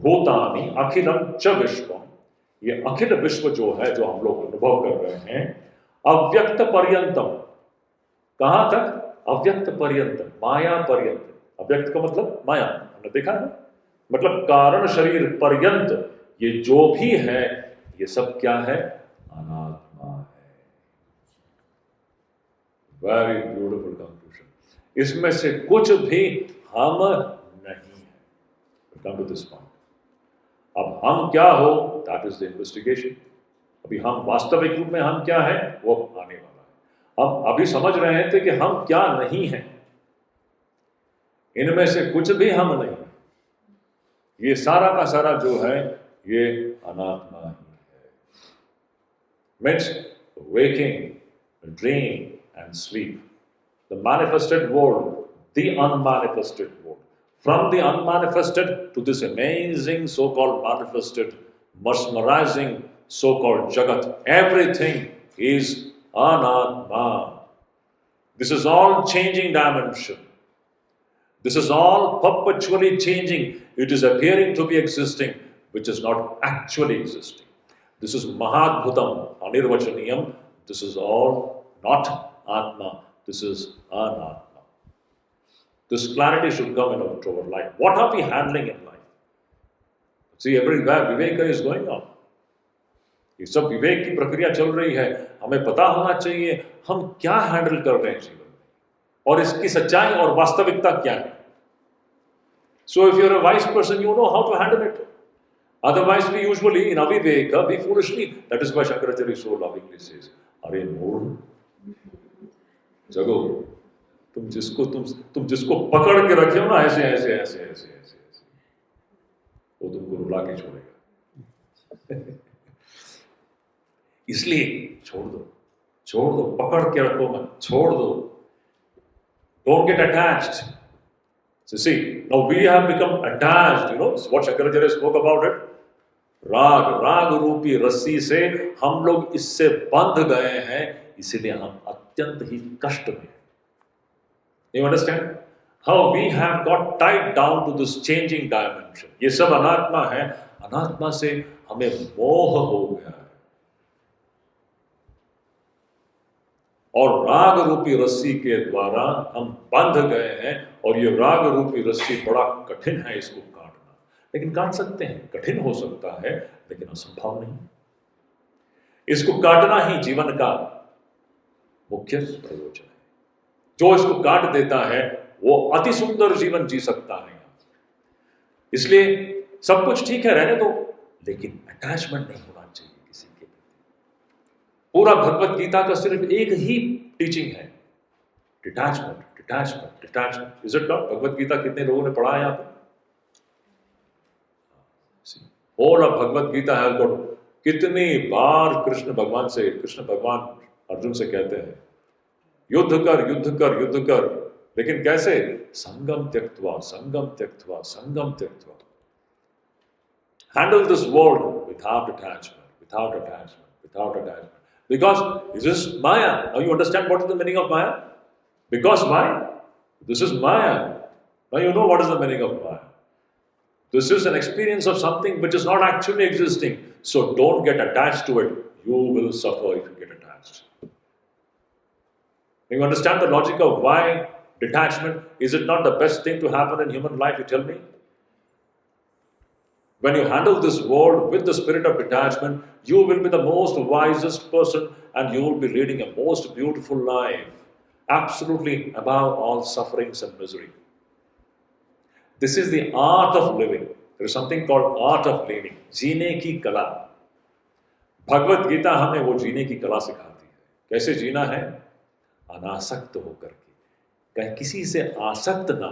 भूतानि अखिलम च विश्वम, ये अखिल विश्व जो है, जो हम लोग अनुभव कर रहे हैं, अव्यक्त पर्यंतम, कहां तक? अव्यक्त पर्यंत, माया पर्यंत। अव्यक्त का मतलब माया, हमने देखा है ना, मतलब कारण शरीर पर्यंत ये जो भी है, ये सब क्या है? अनात्मा है। Very beautiful conclusion. इसमें से कुछ भी हम नहीं है। Come to this point. अब हम क्या हो, दैट इज द इन्वेस्टिगेशन। अभी हम वास्तविक रूप में हम क्या है, वो आने वाला है। अब अभी समझ रहे थे कि हम क्या नहीं हैं, इनमें से कुछ भी हम नहीं, ये सारा का सारा जो है, ये अनात्मा ही है। Means waking, dream and sleep, the manifested world, the unmanifested world. From the unmanifested to this amazing so-called manifested, mesmerizing so-called Jagat, everything is Anatma. This is all changing dimension. This is all perpetually changing. It is appearing to be existing, which is not actually existing. This is Mahadbhutam, Anirvachaniyam. This is all not Atma. This is Anatma. This clarity should come into our life. What are we handling in life? See, everywhere Viveka is going on. ये सब विवेक की प्रक्रिया चल रही है। हमें पता होना चाहिए हम क्या हैंडल कर रहे हैं जीवन में, और इसकी सच्चाई और वास्तविकता क्या है। So if you're a wise person, you know how to handle it. Otherwise, we usually in aviveka, we foolishly. That is why Shankaracharya so lovingly says, "Are mood, जगो, तुम जिसको पकड़ के रखे हो ना, ऐसे, वो तुमको रुला के छोड़ेगा। इसलिए छोड़ दो, पकड़ के रखो मत, छोड़ दो। Don't get attached. So see, now we have become attached, you know, what Shankaracharya spoke about it. राग रूपी रस्सी से हम लोग इससे बंध गए हैं, इसीलिए हम अत्यंत ही कष्ट में हैं। You understand? How we have got tied down to this changing dimension. ये सब अनात्मा है, अनात्मा से हमें मोह हो गया है। और राग रूपी रस्सी के द्वारा हम बंध गए हैं, और ये राग रूपी रस्सी बड़ा कठिन है इसको काटना। लेकिन काट सकते हैं, कठिन हो सकता है लेकिन असंभव नहीं। इसको काटना ही जीवन का मुख्य प्रयोजन है। जो इसको काट देता है वो अति सुंदर जीवन जी सकता है। इसलिए सब कुछ ठीक है, रहने दो, लेकिन अटैचमेंट नहीं होना चाहिए किसी के प्रति। पूरा भगवत गीता का सिर्फ एक ही टीचिंग है, detachment, detachment, detachment. Is it not? Bhagavad Gita कितने लोगों ने पढ़ा है यहाँ पे? Whole of Bhagavad Gita has got, कितनी बार कृष्ण भगवान अर्जुन से कहते हैं युद्ध कर, युद्ध कर, युद्ध कर, लेकिन कैसे? संगम त्यक्त्वा, संगम त्यक्त्वा, संगम त्यक्त्वा। Handle this world without attachment, without attachment, without attachment. Because this is Maya. Now you understand what is the meaning of Maya? Because Maya, this is Maya. Now you know what is the meaning of Maya. This is an experience of something which is not actually existing. So don't get attached to it. You will suffer if you get attached. You understand the logic of why detachment? Is it not the best thing to happen in human life? You tell me. When you handle this world with the spirit of detachment, you will be the most wisest person and you will be leading a most beautiful life, absolutely above all sufferings and misery. This is the art of living. There is something called art of living. जीने की कला। भगवत गीता हमें वो जीने की कला सिखाती है। कैसे जीना है? अनासक्त होकर के। कहीं किसी से आसक्त ना,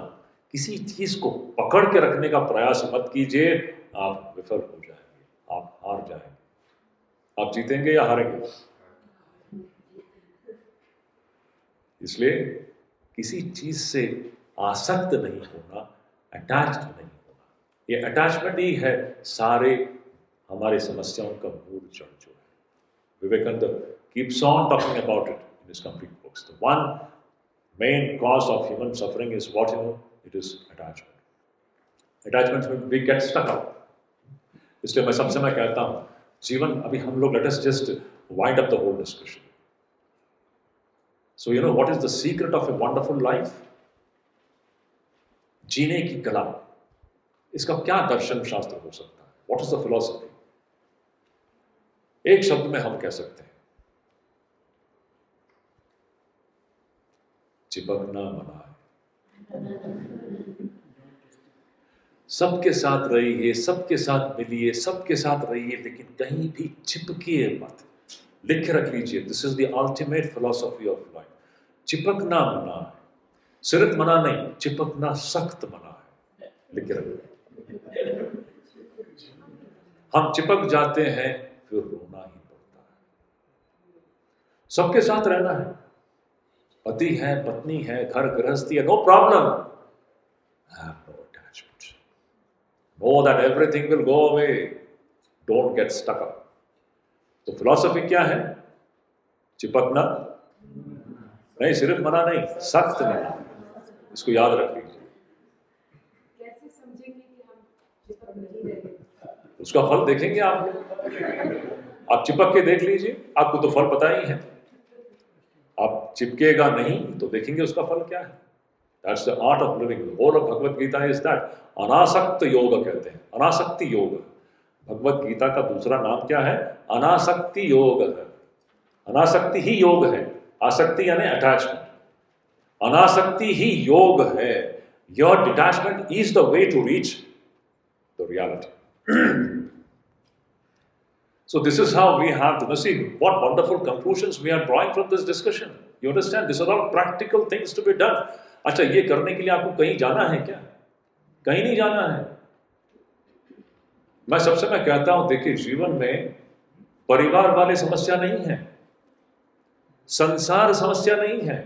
किसी चीज को पकड़ के रखने का प्रयास मत कीजिए, आप विफल हो जाएंगे, आप हार जाएंगे। आप जीतेंगे या हारेंगे? इसलिए किसी चीज से आसक्त नहीं होना, अटैच्ड नहीं होना। ये अटैचमेंट ही है सारे हमारे समस्याओं का मूल जड़ जो है। Vivekananda keeps on talking about it in his complete books. The one main cause of human suffering is what? It is attachment. Attachment means we get stuck up. इसलिए मैं कहता हूँ जीवन, अभी हम लोग let us just wind up the whole discussion. So you know what is the secret of a wonderful life? जीने की कला, इसका क्या दर्शन शास्त्र हो सकता है? What is the philosophy? एक शब्द में हम कह सकते हैं चिपकना मना है। सबके साथ रहिए, सबके साथ मिलिए, सबके साथ रहिए, लेकिन कहीं भी चिपकिए मत। लिख रख लीजिए, this is the ultimate philosophy of life. चिपकना मना है, सिर्फ मना नहीं, चिपकना सख्त मना है। लिख रख, हम चिपक जाते हैं फिर रोना ही पड़ता है। सबके साथ रहना है, पति है, पत्नी है, घर गृहस्थी है, no problem, have no attachment, no that everything will go away, don't get stuck up. तो फिलॉसफी क्या है? चिपकना नहीं, सिर्फ मना नहीं, सख्त मना। इसको याद रख लीजिए। कैसे समझेंगे कि हम चिपक नहीं रहे? उसका फल देखेंगे आप लोग। आप चिपक के देख लीजिए, आपको तो फल पता ही है। आप चिपकेगा नहीं तो देखेंगे उसका फल क्या है। That's the art of living. The whole of Bhagavad Gita is that. अनासक्त योग कहते हैं, अनासक्ति योग। भगवत गीता का दूसरा नाम क्या है? अनासक्ति योग है। अनासक्ति ही योग है, आसक्ति यानी अटैचमेंट। अनासक्ति ही योग है। Your detachment is the way to reach the reality. So this is how we have to see what wonderful conclusions we are drawing from this discussion. You understand? These are all practical things to be done. अच्छा, ये करने के लिए आपको कहीं जाना है क्या? कहीं नहीं जाना है। मैं कहता हूं, देखिए जीवन में परिवार वाले समस्या नहीं है, संसार समस्या नहीं है।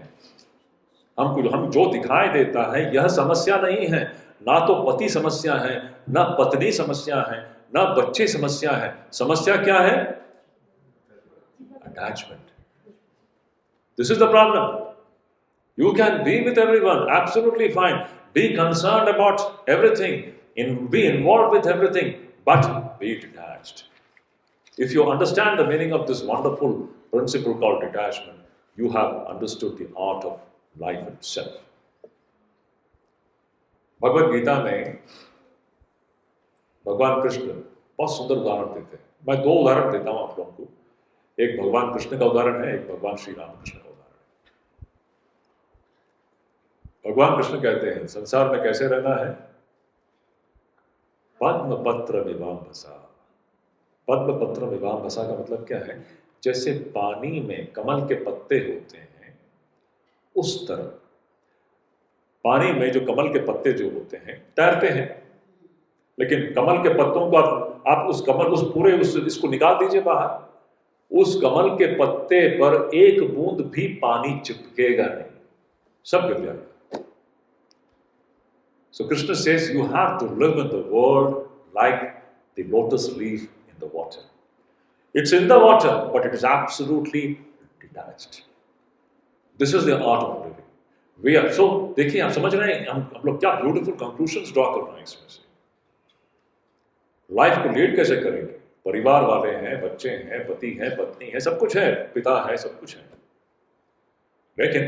हम जो दिखाई देता है यह समस्या नहीं है। ना तो पति समस्या है, ना पत्नी समस्या है, ना बच्चे समस्या है। समस्या क्या है? Attachment. This is the problem. You can be with everyone, absolutely fine. Be concerned about everything, be involved with everything, but be detached. If you understand the meaning of this wonderful principle called detachment, you have understood the art of life itself. Bhagavad Gita में भगवान कृष्ण बहुत सुंदर उदाहरण देते हैं। मैं दो उदाहरण देता हूं आप लोगों को। एक भगवान कृष्ण का उदाहरण है, एक भगवान श्री रामकृष्ण का उदाहरण है। भगवान कृष्ण कहते हैं संसार में कैसे रहना है? पद्म पत्र विवाम भसा। पद्म पत्र विवाम भसा का मतलब क्या है? जैसे पानी में कमल के पत्ते होते हैं, उस तरह पानी में जो कमल के पत्ते जो होते हैं तैरते हैं, लेकिन कमल के पत्तों को आप उस कमल उस पूरे उस इसको निकाल दीजिए बाहर, उस कमल के पत्ते पर एक बूंद भी पानी चिपकेगा नहीं, सब गिर जाएगा। So Krishna says you have to live in the world like the lotus leaf in the water. It's in the water, but it is absolutely detached. This is the art of living. We are so देखिए आप समझ रहे हैं हम लोग क्या beautiful conclusions draw कर रहे हैं इसमें से। लाइफ को लीड कैसे करेंगे? परिवार वाले हैं, बच्चे हैं, पति हैं, पत्नी है, सब कुछ है, पिता है, सब कुछ है, लेकिन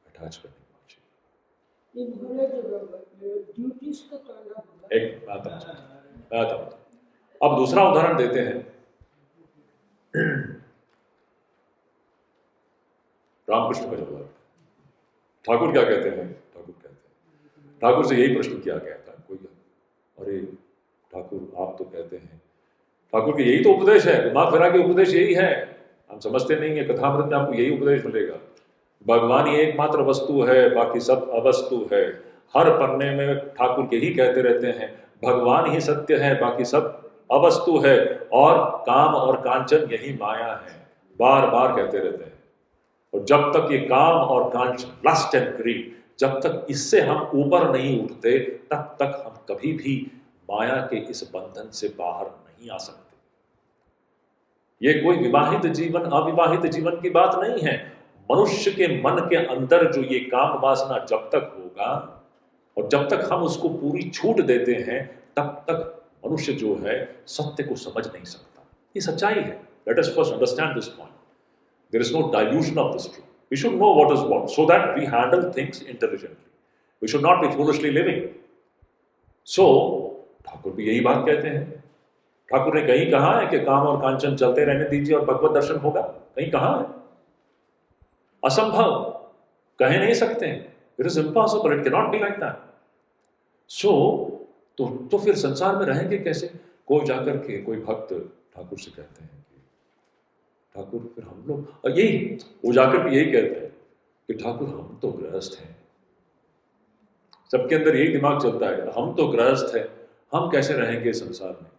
अटैच करने एक आता हूं। अब दूसरा उदाहरण देते हैं। रामकृष्ण का उदाहरण। ठाकुर क्या कहते हैं? ठाकुर से यही प्रश्न किया गया था कोई, अरे ठाकुर आप तो कहते हैं, ठाकुर के यही तो उपदेश है, घुमा फिरा के उपदेश यही है, हम समझते नहीं है। कथामृत में आपको यही उपदेश मिलेगा, भगवान ही एकमात्र वस्तु है, बाकी सब अवस्तु है। हर पन्ने में ठाकुर यही कहते रहते हैं, भगवान ही सत्य है, बाकी सब अवस्तु है, और काम और कांचन यही माया है, बार बार कहते रहते हैं। और जब तक ये काम और कांचन, लस्ट एंड ग्रीड, जब तक इससे हम ऊपर नहीं उठते, तब तक हम कभी भी माया के इस बंधन से बाहर नहीं आ सकते। ये कोई विवाहित जीवन अविवाहित जीवन की बात नहीं है। मनुष्य के मन के अंदर जो ये काम वासना जब तक होगा और जब तक हम उसको पूरी छूट देते हैं, तब तक मनुष्य जो है सत्य को समझ नहीं सकता। ये सच्चाई है। Let us first understand this point. There is no dilution of this truth. We should know what is what, so that we handle things intelligently. We should not be foolishly living. So Thakur भी यही बात कहते हैं। ठाकुर ने कहीं कहा है कि काम और कांचन चलते रहने दीजिए और भगवत दर्शन होगा? कहीं कहा है? असंभव, कह नहीं सकते। It is impossible, it can not be like that. So तो फिर संसार में रहेंगे कैसे? कोई जाकर के कोई भक्त ठाकुर से कहते हैं कि ठाकुर फिर हम लोग, और यही वो जाकर के यही कहते हैं कि ठाकुर हम तो गृहस्थ हैं। सबके अंदर यही दिमाग चलता है, हम तो गृहस्थ हैं, हम कैसे रहेंगे संसार में?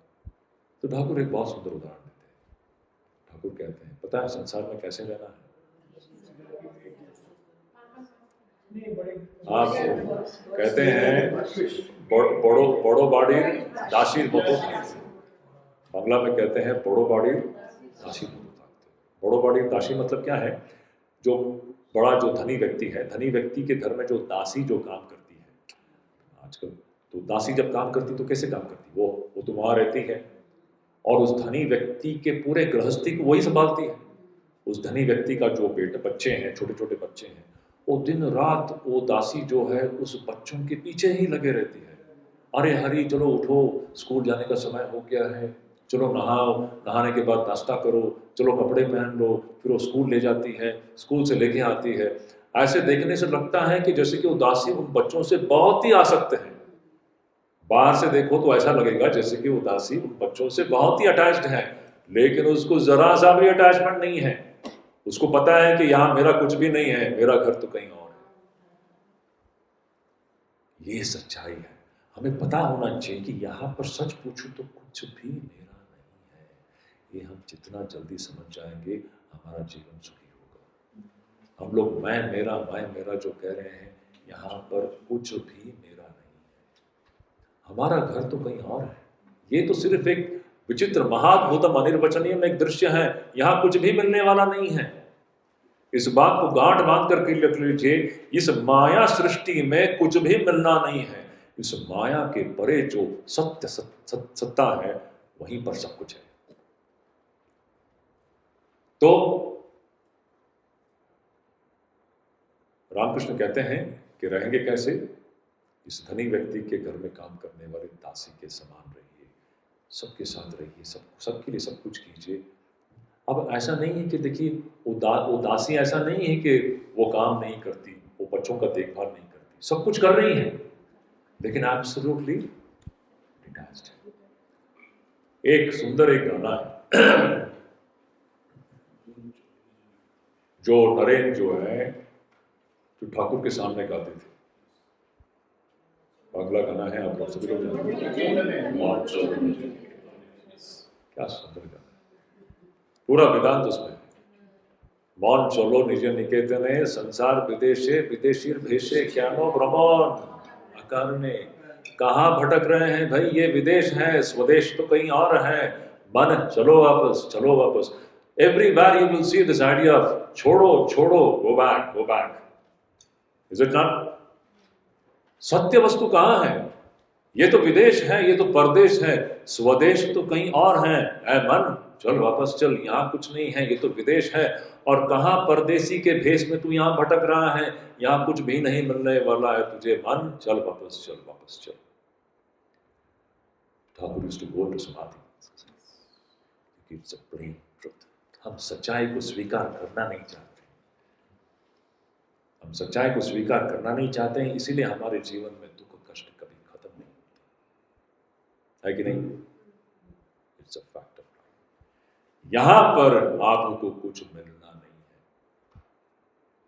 तो ठाकुर एक बहुत सुंदर उदाहरण देते हैं। ठाकुर कहते हैं पता है संसार में कैसे रहना है? आप कहते हैं बड़ो बाड़ी दासी मतो थाकते। बांग्ला में कहते हैं बड़ो बाड़ी दासी मतो थाकते। बड़ो बाड़ी दासी मतलब क्या है? जो बड़ा जो धनी व्यक्ति है, धनी व्यक्ति के घर में जो दासी जो काम करती है आजकल, तो दासी जब काम करती तो कैसे काम करती? वो तो वहाँ रहती है और उस धनी व्यक्ति के पूरे गृहस्थी को वही संभालती है। उस धनी व्यक्ति का जो बच्चे हैं, छोटे छोटे बच्चे हैं, वो दिन रात वो दासी जो है उस बच्चों के पीछे ही लगे रहती है। अरे हरी चलो उठो, स्कूल जाने का समय हो गया है, चलो नहाओ, नहाने के बाद नाश्ता करो, चलो कपड़े पहन लो, फिर वो स्कूल ले जाती है, स्कूल से लेके आती है। ऐसे देखने से लगता है कि जैसे कि वो दासी उन बच्चों से बहुत ही आसक्त है। बाहर से देखो तो ऐसा लगेगा जैसे कि वो दासी उन बच्चों से बहुत ही अटैच्ड है, लेकिन उसको जरा सा भी अटैचमेंट नहीं है। उसको पता है कि यहाँ मेरा कुछ भी नहीं है, मेरा घर तो कहीं और है। ये सच्चाई है। हमें पता होना चाहिए कि यहाँ पर सच पूछूं तो कुछ भी मेरा नहीं है। ये हम जितना जल्दी समझ जाएंगे, हमारा जीवन सुखी होगा। हम लोग मैं मेरा जो कह रहे हैं, यहाँ पर कुछ भी मेरा नहीं है। हमारा घर तो कहीं और है। ये तो सिर्फ एक विचित्र महाद्भुतम अनिर्वचनीय में एक दृश्य है। यहाँ कुछ भी मिलने वाला नहीं है। इस बात को गांठ बांध करके लिख लीजिए, इस माया सृष्टि में कुछ भी मिलना नहीं है। इस माया के परे जो सत्य सत्ता है, वहीं पर सब कुछ है। तो रामकृष्ण कहते हैं कि रहेंगे कैसे? इस धनी व्यक्ति के घर में काम करने वाले दासी के समान रहिए, सबके साथ रहिए, सबके लिए सब कुछ कीजिए। अब ऐसा नहीं है कि देखिए वो दासी ऐसा नहीं है कि वो काम नहीं करती, वो बच्चों का देखभाल नहीं करती, सब कुछ कर रही है, लेकिन एब्सोल्युटली डिटैच्ड है। एक सुंदर एक गाना है जो नरेन जो है जो ठाकुर के सामने गाते थे, अगला गाना है, आप लोग सभी लोग जानते हैं, क्या सुंदर गाना है, पूरा वेदांत उसमें है। मौन चलो निज निकेतने, संसार विदेशे विदेशीर भेषे, क्या नो भ्रमण अकारणे। कहाँ भटक रहे हैं भाई, ये विदेश है, स्वदेश तो कहीं और है। मन चलो वापस, चलो वापस। Everywhere you will see this idea of छोड़ो छोड़ो, go back, go back. Is it not? सत्य वस्तु कहाँ है? ये तो विदेश है, ये तो परदेश है, स्वदेश तो कहीं और है। ऐ मन चल वापस चल, यहाँ कुछ नहीं है, ये तो विदेश है। और कहाँ परदेसी के भेष में तू यहाँ भटक रहा है, यहाँ कुछ भी नहीं मिलने वाला है तुझे। मन चल वापस चल, वापस चल। Thakur used to go to समाधि। It's a plain truth। हम सच्चाई को स्वीकार करना नहीं चाहते, हम सच्चाई को स्वीकार करना नहीं चाहते हैं, इसीलिए हमारे जीवन में दुख कष्ट कभी खत्म नहीं होते, है कि नहीं? It's a fact of life. यहां पर आपको कुछ मिलना नहीं है,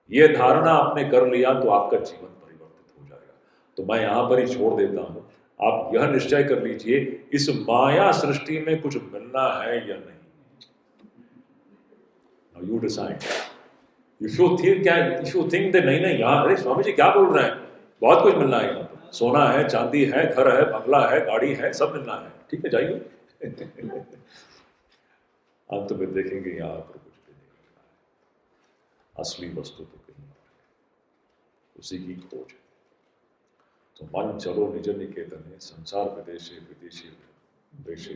यह धारणा आपने कर लिया तो आपका जीवन परिवर्तित हो जाएगा। तो मैं यहां पर ही छोड़ देता हूं, आप यह निश्चय कर लीजिए इस माया सृष्टि में कुछ मिलना है या नहीं। Now you decide. If you think that नहीं यहाँ, अरे स्वामी जी क्या बोल रहे हैं, बहुत कुछ मिलना है यहाँ पर, सोना है, चांदी है, घर है, बंगला है, गाड़ी है, सब मिलना है, ठीक है जाइए। अंत में देखेंगे यहाँ पर कुछ भी नहीं मिलना है, असली वस्तु तो कहीं और है, उसी की खोज है। तो मन चलो निज निकेतने, संसार विदेशे विदेशी देशे,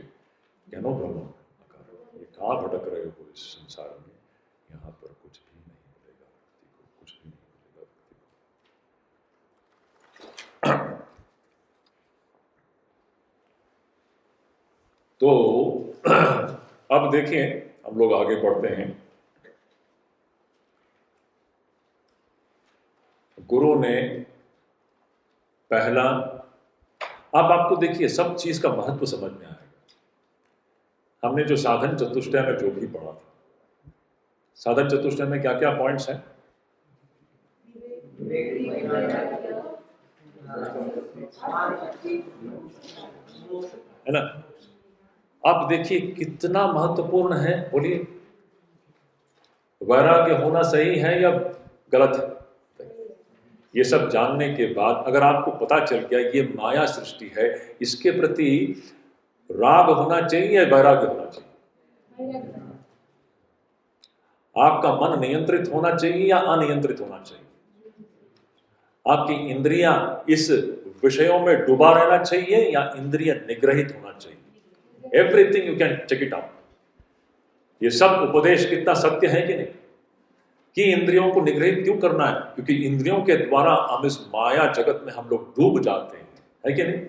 ज्ञानो भ्रमण अकारणे। ये कहाँ भटक रहे हो इस संसार में, यहाँ पर कुछ भी नहीं मिलेगा व्यक्ति को, कुछ भी नहीं मिलेगा व्यक्ति को। तो अब देखिए, हम लोग आगे बढ़ते हैं। गुरु ने पहला, अब आपको देखिए सब चीज का महत्व समझ में आएगा। हमने जो साधन चतुष्टय में जो भी पढ़ा था, साधन चतुष्टय में क्या क्या पॉइंट्स हैं? है ना? अब देखिए कितना महत्वपूर्ण है, बोलिए वैराग्य होना सही है या गलत है? ये सब जानने के बाद अगर आपको पता चल गया ये माया सृष्टि है, इसके प्रति राग होना चाहिए या वैराग्य होना चाहिए? आपका मन नियंत्रित होना चाहिए या अनियंत्रित होना चाहिए? आपकी इंद्रियां इस विषयों में डूबा रहना चाहिए या इंद्रिय निग्रहित होना चाहिए? Everything you can check it out. ये सब उपदेश कितना सत्य है कि नहीं, कि इंद्रियों को निग्रहित क्यों करना है? क्योंकि इंद्रियों के द्वारा हम इस माया जगत में हम लोग डूब जाते हैं, है कि नहीं?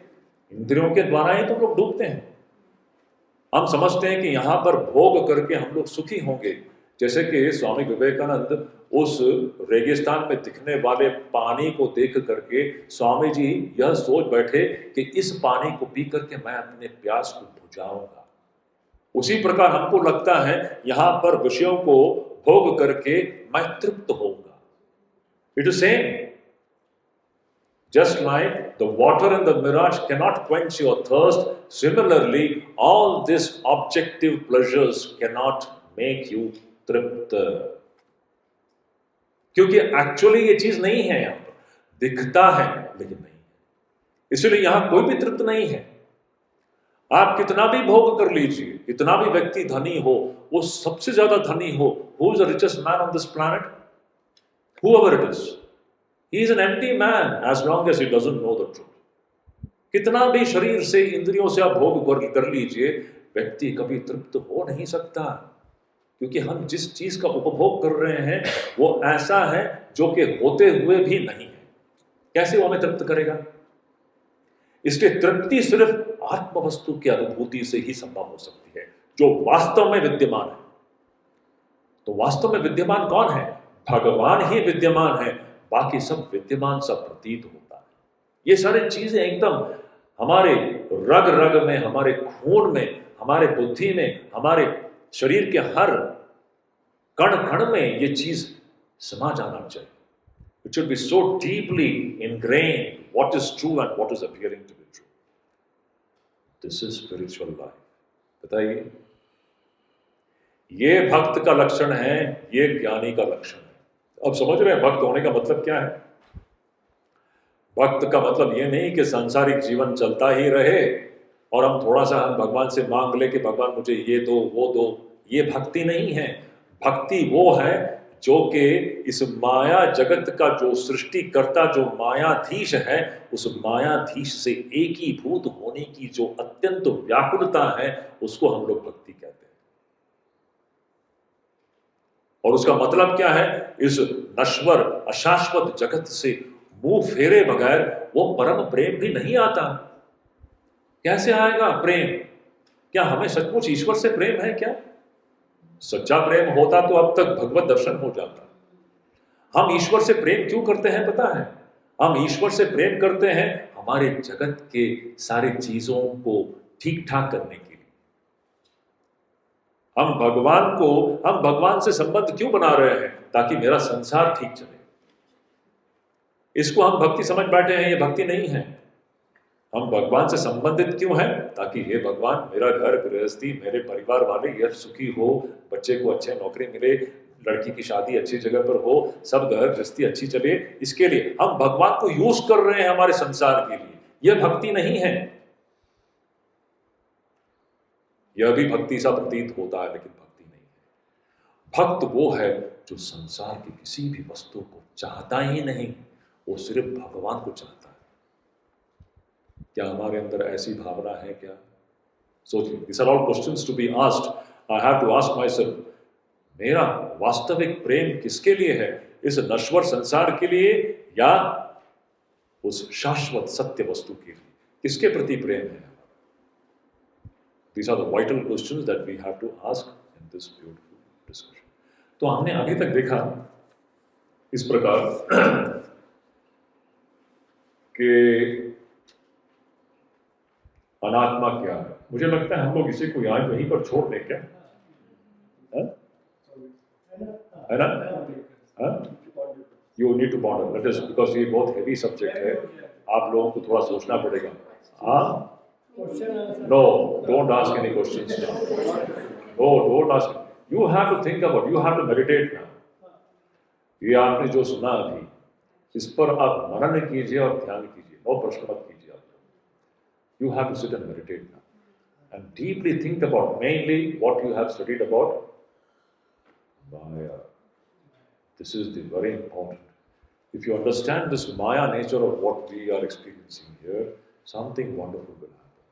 इंद्रियों के द्वारा ही तो लोग डूबते हैं। हम समझते हैं कि यहां पर भोग करके हम लोग सुखी होंगे, जैसे कि स्वामी विवेकानंद उस रेगिस्तान में दिखने वाले पानी को देख करके स्वामी जी यह सोच बैठे कि इस पानी को पी करके मैं अपने प्यास को बुझाऊंगा। उसी प्रकार हमको लगता है यहां पर विषयों को भोग करके मैं तृप्त होऊंगा। It is same, just like the water in the mirage cannot quench your thirst, similarly all these objective pleasures cannot make you तृप्त, क्योंकि एक्चुअली ये चीज नहीं है, यहां पर दिखता है लेकिन नहीं है, इसलिए यहां कोई भी तृप्त नहीं है। आप कितना भी भोग कर लीजिए, कितना भी व्यक्ति धनी हो, वो सबसे ज्यादा धनी हो, who is the richest man on this planet, whoever it is, he is an empty man as long as he doesn't know the truth। कितना भी शरीर से इंद्रियों से आप भोग कर लीजिए, व्यक्ति कभी तृप्त हो नहीं सकता। क्योंकि हम जिस चीज का उपभोग कर रहे हैं वो ऐसा है जो कि होते हुए भी नहीं है। कैसे वो हमें तृप्त करेगा? इसलिए तृप्ति सिर्फ आत्म वस्तु की अनुभूति से ही संभव हो सकती है, जो वास्तव में विद्यमान है। तो वास्तव में विद्यमान कौन है? भगवान ही विद्यमान है, बाकी सब विद्यमान, सब प्रतीत होता है। ये सारी चीजें एकदम हमारे रग रग में, हमारे खून में, हमारे बुद्धि में, हमारे शरीर के हर कण कण में ये चीज समा जाना चाहिए। It should be so deeply ingrained what is true and what is appearing to be true. This is spiritual life. बताइए, ये भक्त का लक्षण है, ये ज्ञानी का लक्षण है। अब समझ रहे हैं भक्त होने का मतलब क्या है? भक्त का मतलब ये नहीं कि सांसारिक जीवन चलता ही रहे और हम थोड़ा सा हम भगवान से मांग ले कि भगवान मुझे ये दो वो दो। ये भक्ति नहीं है। भक्ति वो है जो कि इस माया जगत का जो सृष्टिकर्ता, जो मायाधीश है, उस मायाधीश से एकीभूत होने की जो अत्यंत व्याकुलता है, उसको हम लोग भक्ति कहते हैं। और उसका मतलब क्या है? इस नश्वर अशाश्वत जगत से मुंह फेरे बगैर वो परम प्रेम भी नहीं आता। कैसे आएगा प्रेम? क्या हमें सचमुच ईश्वर से प्रेम है क्या? सच्चा प्रेम होता तो अब तक भगवत दर्शन हो जाता। हम ईश्वर से प्रेम क्यों करते हैं पता है? हम ईश्वर से प्रेम करते हैं हमारे जगत के सारे चीजों को ठीक ठाक करने के लिए। हम भगवान से संबंध क्यों बना रहे हैं? ताकि मेरा संसार ठीक चले। इसको हम भक्ति समझ बैठे हैं, ये भक्ति नहीं है। हम भगवान से संबंधित क्यों हैं? ताकि हे भगवान, मेरा घर गृहस्थी, मेरे परिवार वाले ये सुखी हो, बच्चे को अच्छे नौकरी मिले, लड़की की शादी अच्छी जगह पर हो, सब घर गृहस्थी अच्छी चले। इसके लिए हम भगवान को यूज कर रहे हैं हमारे संसार के लिए। यह भक्ति नहीं है। यह भी भक्ति सा प्रतीत होता है, लेकिन भक्ति नहीं है। भक्त वो है जो संसार की किसी भी वस्तु को चाहता ही नहीं, वो सिर्फ भगवान को चाहता है। क्या हमारे अंदर ऐसी भावना है क्या? सोचिए, these are all questions to be asked. I have to ask myself, मेरा वास्तविक प्रेम किसके लिए है? इस नश्वर संसार के लिए या उस शाश्वत सत्य वस्तु के लिए? किसके प्रति प्रेम है? These are the vital questions that we have to ask in this beautiful discussion. तो हमने अभी तक देखा इस प्रकार कि अनात्मा क्या है। मुझे लगता है हम लोग इसे को यहाँ वहीं पर छोड़ दें क्या? है ना? You need to ponder that is because ये बहुत हैवी सब्जेक्ट है, आप लोगों को थोड़ा सोचना पड़ेगा। हाँ, no, don't ask any questions now. No, don't ask. You have to think about, you have to meditate now. ये आपने जो सुना अभी, इस पर आप मनन कीजिए और ध्यान कीजिए, और प्रश्न मत कीजिए। You have to sit and meditate now and deeply think about mainly what you have studied about Maya. This is the very important. If you understand this Maya nature of what we are experiencing here, something wonderful will happen.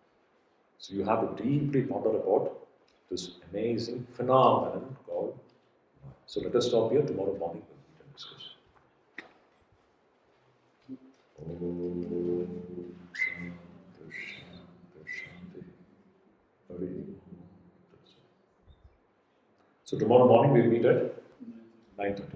So you have to deeply ponder about this amazing phenomenon called Maya. So let us stop here. Tomorrow morning we'll meet and discuss. So tomorrow morning we'll meet at 9:30.